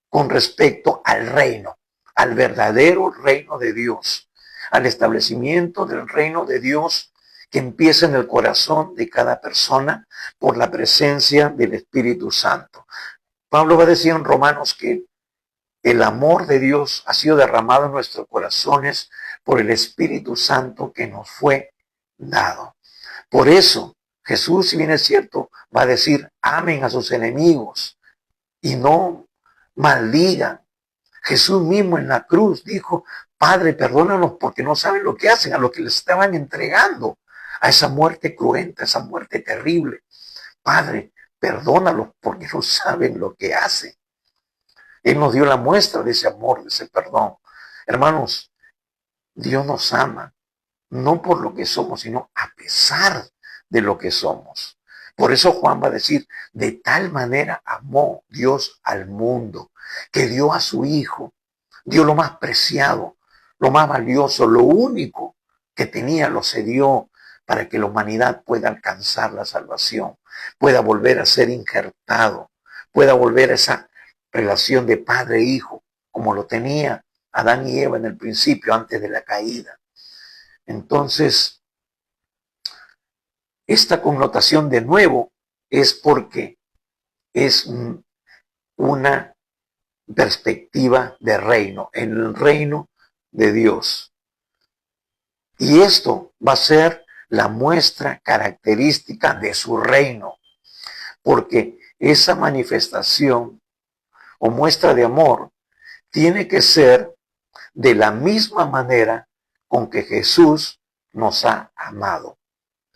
con respecto al reino, al verdadero reino de Dios, al establecimiento del reino de Dios que empieza en el corazón de cada persona por la presencia del Espíritu Santo. Pablo va a decir en Romanos que el amor de Dios ha sido derramado en nuestros corazones por el Espíritu Santo que nos fue dado. Por eso, Jesús, si bien es cierto, va a decir, amen a sus enemigos y no maldigan. Jesús mismo en la cruz dijo, Padre, perdónanos porque no saben lo que hacen, a lo que les estaban entregando, a esa muerte cruenta, a esa muerte terrible. Padre, perdónalos porque no saben lo que hacen. Él nos dio la muestra de ese amor, de ese perdón. Hermanos, Dios nos ama, no por lo que somos, sino a pesar de lo que somos. Por eso Juan va a decir, de tal manera amó Dios al mundo, que dio a su Hijo, dio lo más preciado, lo más valioso, lo único que tenía, lo cedió para que la humanidad pueda alcanzar la salvación, pueda volver a ser injertado, pueda volver a esa relación de padre e hijo, como lo tenía Adán y Eva en el principio, antes de la caída. Entonces, esta connotación de nuevo es porque es una perspectiva de reino, en el reino de Dios. Y esto va a ser la muestra característica de su reino, porque esa manifestación o muestra de amor tiene que ser de la misma manera con que Jesús nos ha amado.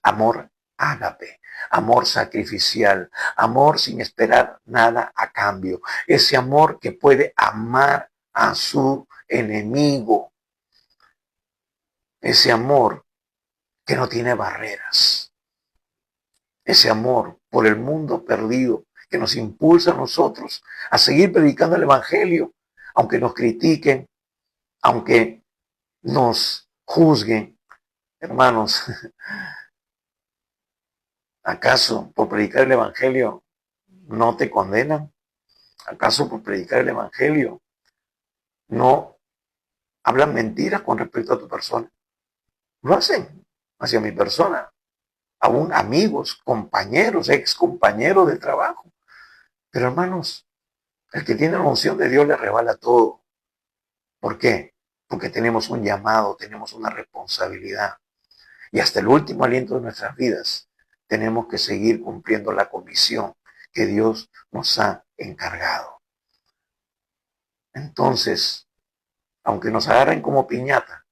Amor ágape, amor sacrificial, amor sin esperar nada a cambio. Ese amor que puede amar a su enemigo. Ese amor que no tiene barreras. Ese amor por el mundo perdido que nos impulsa a nosotros a seguir predicando el Evangelio, aunque nos critiquen, aunque nos juzguen. Hermanos, ¿acaso por predicar el Evangelio no te condenan? ¿Acaso por predicar el Evangelio no hablan mentiras con respecto a tu persona? Lo hacen hacia mi persona, aún amigos, compañeros, ex compañeros de trabajo. Pero hermanos, el que tiene la unción de Dios le revela todo. ¿Por qué? Porque tenemos un llamado, tenemos una responsabilidad. Y hasta el último aliento de nuestras vidas tenemos que seguir cumpliendo la comisión que Dios nos ha encargado. Entonces, aunque nos agarren como piñata,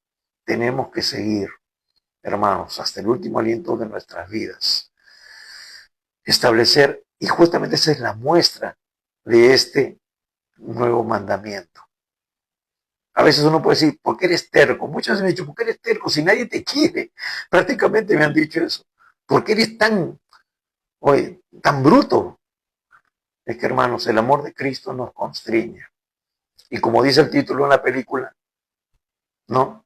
tenemos que seguir, hermanos, hasta el último aliento de nuestras vidas. Establecer, y justamente esa es la muestra de este nuevo mandamiento. A veces uno puede decir, ¿por qué eres terco? Muchas veces me han dicho, ¿por qué eres terco si nadie te quiere? Prácticamente me han dicho eso. ¿Por qué eres tan bruto? Es que, hermanos, el amor de Cristo nos constriñe. Y como dice el título de la película, ¿no?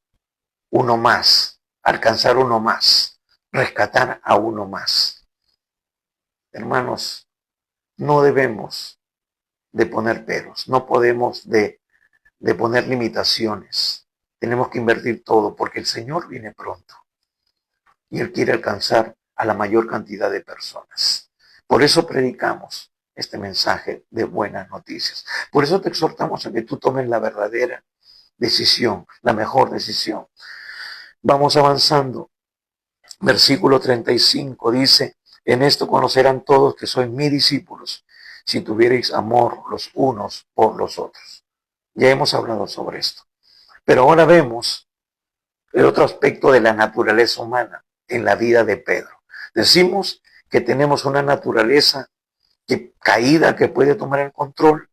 Uno más, alcanzar uno más, rescatar a uno más. Hermanos, no debemos de poner peros, no podemos de poner limitaciones. Tenemos que invertir todo porque el Señor viene pronto y Él quiere alcanzar a la mayor cantidad de personas. Por eso predicamos este mensaje de buenas noticias. Por eso te exhortamos a que tú tomes la verdadera decisión, la mejor decisión. Vamos avanzando. Versículo 35 dice, en esto conocerán todos que sois mis discípulos, si tuvierais amor los unos por los otros. Ya hemos hablado sobre esto. Pero ahora vemos el otro aspecto de la naturaleza humana en la vida de Pedro. Decimos que tenemos una naturaleza caída que puede tomar el control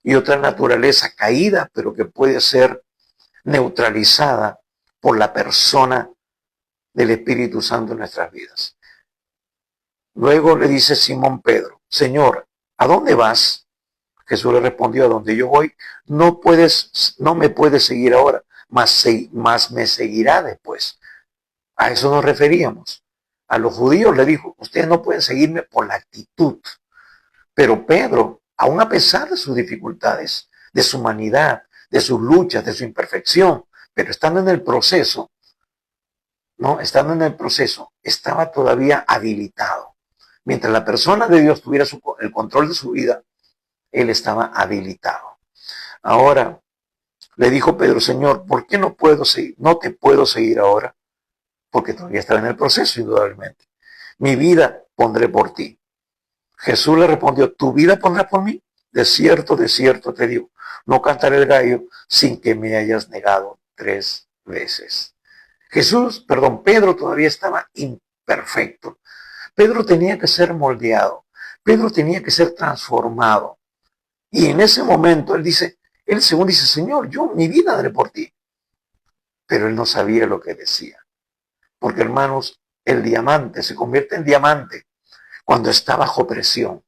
y otra naturaleza caída pero que puede ser neutralizada por la persona del Espíritu Santo en nuestras vidas. Luego le dice Simón Pedro, Señor, ¿a dónde vas? Jesús le respondió, a donde yo voy, no me puedes seguir ahora, mas me seguirá después. A eso nos referíamos. A los judíos le dijo, ustedes no pueden seguirme por la actitud. Pero Pedro, aun a pesar de sus dificultades, de su humanidad, de sus luchas, de su imperfección, pero estando en el proceso, ¿no? Estando en el proceso, estaba todavía habilitado. Mientras la persona de Dios tuviera el control de su vida, él estaba habilitado. Ahora, le dijo Pedro, Señor, ¿por qué no puedo seguir? No te puedo seguir ahora, porque todavía estaba en el proceso, indudablemente. Mi vida pondré por ti. Jesús le respondió, ¿tu vida pondrás por mí? De cierto te digo, no cantaré el gallo sin que me hayas negado 3 veces. Pedro todavía estaba imperfecto. Pedro tenía que ser moldeado. Pedro tenía que ser transformado. Y en ese momento él según dice, Señor, mi vida daré por ti. Pero él no sabía lo que decía. Porque, hermanos, el diamante se convierte en diamante cuando está bajo presión.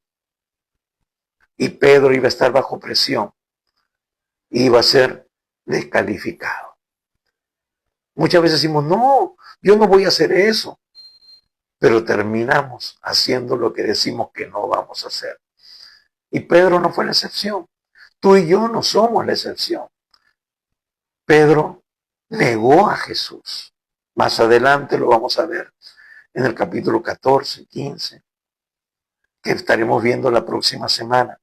Y Pedro iba a estar bajo presión. Iba a ser descalificado. Muchas veces decimos, no, yo no voy a hacer eso. Pero terminamos haciendo lo que decimos que no vamos a hacer. Y Pedro no fue la excepción. Tú y yo no somos la excepción. Pedro negó a Jesús. Más adelante lo vamos a ver en el capítulo 14, 15, que estaremos viendo la próxima semana.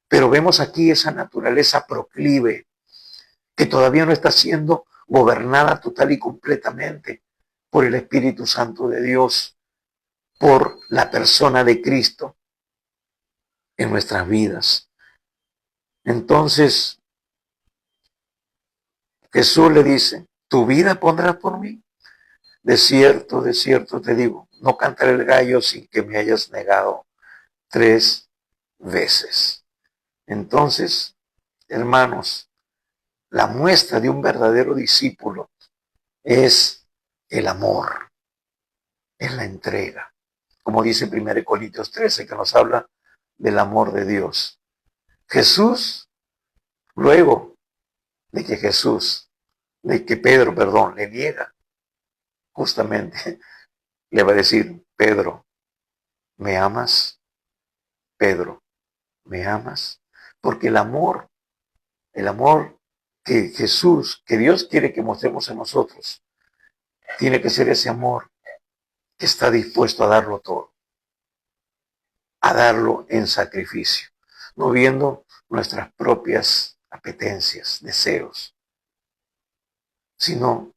Pero vemos aquí esa naturaleza proclive que todavía no está siendo gobernada total y completamente por el Espíritu Santo de Dios, por la persona de Cristo en nuestras vidas. Entonces Jesús le dice, ¿tu vida pondrás por mí? De cierto te digo, no cantaré el gallo sin que me hayas negado 3 veces. Entonces, hermanos, la muestra de un verdadero discípulo es el amor, es la entrega. Como dice 1 Corintios 13, que nos habla del amor de Dios. Jesús, luego de que Pedro, perdón, le niega, justamente le va a decir, Pedro, ¿me amas? Pedro, ¿me amas? Porque el amor que Jesús, que Dios quiere que mostremos en nosotros, tiene que ser ese amor que está dispuesto a darlo todo, a darlo en sacrificio, no viendo nuestras propias apetencias, deseos, sino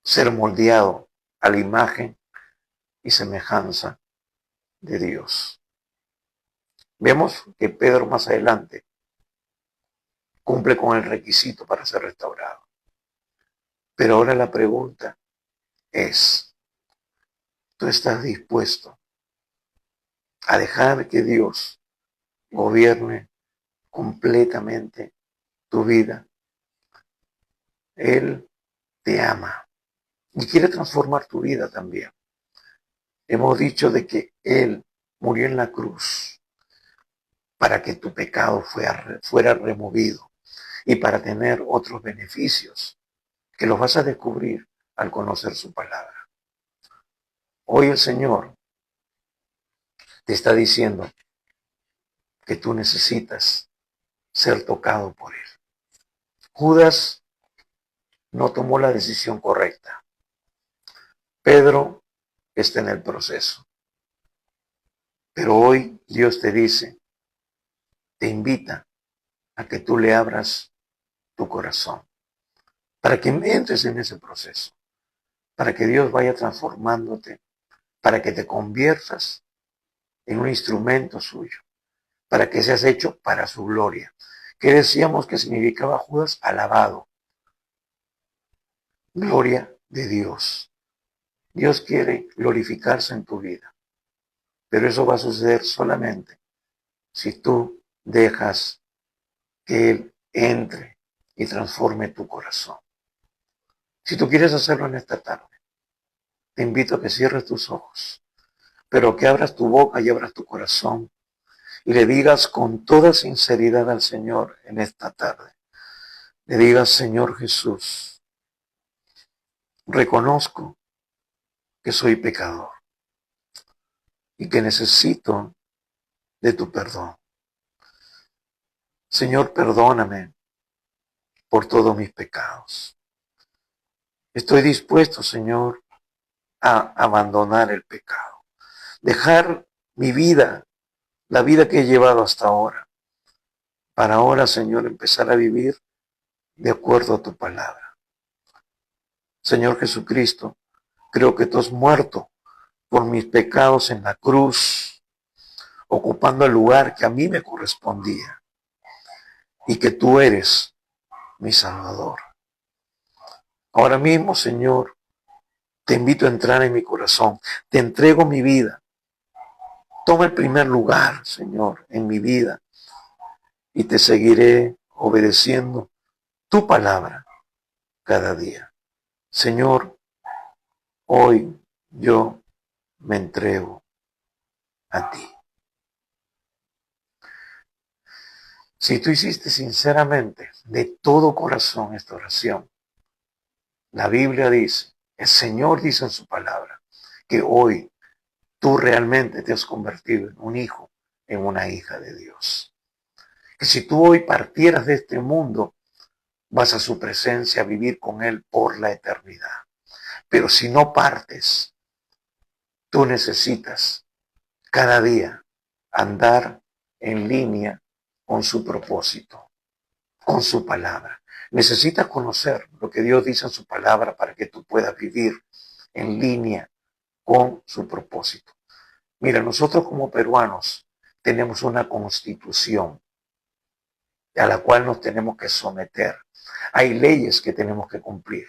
ser moldeado a la imagen y semejanza de Dios. Vemos que Pedro más adelante cumple con el requisito para ser restaurado. Pero ahora la pregunta es, ¿tú estás dispuesto a dejar que Dios gobierne completamente tu vida? Él te ama y quiere transformar tu vida también. Hemos dicho de que Él murió en la cruz para que tu pecado fuera removido y para tener otros beneficios que los vas a descubrir al conocer su palabra. Hoy el Señor te está diciendo que tú necesitas ser tocado por Él. Judas no tomó la decisión correcta. Pedro está en el proceso. Pero hoy Dios te dice, te invita a que tú le abras tu corazón, para que entres en ese proceso, para que Dios vaya transformándote, para que te conviertas en un instrumento suyo, para que seas hecho para su gloria. ¿Qué decíamos que significaba Judas? Alabado. Gloria de Dios. Dios quiere glorificarse en tu vida, pero eso va a suceder solamente si tú dejas que Él entre y transforme tu corazón. Si tú quieres hacerlo en esta tarde, te invito a que cierres tus ojos, pero que abras tu boca y abras tu corazón y le digas con toda sinceridad al Señor en esta tarde. Le digas, Señor Jesús, reconozco que soy pecador y que necesito de tu perdón. Señor, perdóname por todos mis pecados. Estoy dispuesto, Señor, a abandonar el pecado, dejar mi vida, la vida que he llevado hasta ahora, para ahora, Señor, empezar a vivir de acuerdo a tu palabra. Señor Jesucristo, creo que tú has muerto por mis pecados en la cruz, ocupando el lugar que a mí me correspondía, y que tú eres mi Salvador. Ahora mismo, Señor, te invito a entrar en mi corazón, te entrego mi vida. Toma el primer lugar, Señor, en mi vida, y te seguiré obedeciendo tu palabra cada día. Señor, hoy yo me entrego a ti. Si tú hiciste sinceramente, de todo corazón esta oración, la Biblia dice, el Señor dice en su palabra, que hoy tú realmente te has convertido en un hijo, en una hija de Dios. Que si tú hoy partieras de este mundo vas a su presencia a vivir con Él por la eternidad. Pero si no partes, tú necesitas cada día andar en línea con su propósito, con su palabra. Necesitas conocer lo que Dios dice en su palabra para que tú puedas vivir en línea con su propósito. Mira, nosotros como peruanos tenemos una constitución a la cual nos tenemos que someter. Hay leyes que tenemos que cumplir.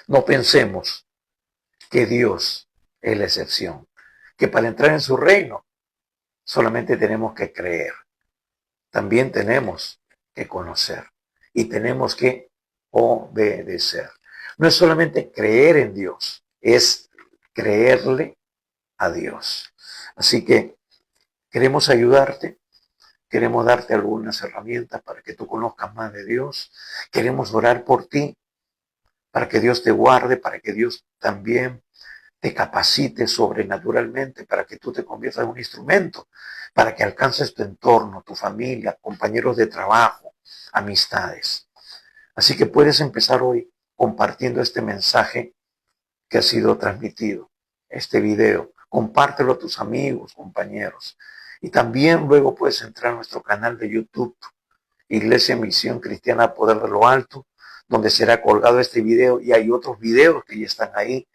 No pensemos que Dios es la excepción, que para entrar en su reino solamente tenemos que creer. También tenemos que conocer y tenemos que obedecer. No es solamente creer en Dios, es creerle a Dios. Así que queremos ayudarte, queremos darte algunas herramientas para que tú conozcas más de Dios, queremos orar por ti, para que Dios te guarde, para que Dios también te capacite sobrenaturalmente, para que tú te conviertas en un instrumento, para que alcances tu entorno, tu familia, compañeros de trabajo, amistades. Así que puedes empezar hoy compartiendo este mensaje que ha sido transmitido, este video. Compártelo a tus amigos, compañeros. Y también luego puedes entrar a nuestro canal de YouTube, Iglesia Misión Cristiana Poder de lo Alto, donde será colgado este video y hay otros videos que ya están ahí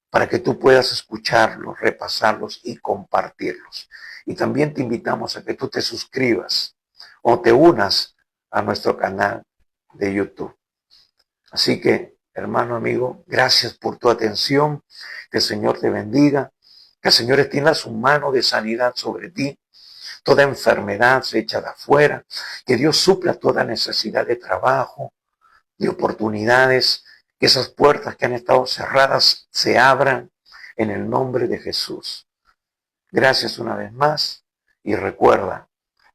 para que tú puedas escucharlos, repasarlos y compartirlos. Y también te invitamos a que tú te suscribas o te unas a nuestro canal de YouTube. Así que, hermano, amigo, gracias por tu atención. Que el Señor te bendiga. Que el Señor extienda su mano de sanidad sobre ti. Toda enfermedad se echa de afuera. Que Dios supla toda necesidad de trabajo, de oportunidades. Que esas puertas que han estado cerradas se abran en el nombre de Jesús. Gracias una vez más. Y recuerda,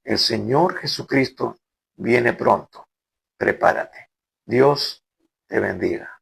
el Señor Jesucristo viene pronto. Prepárate. Dios te bendiga.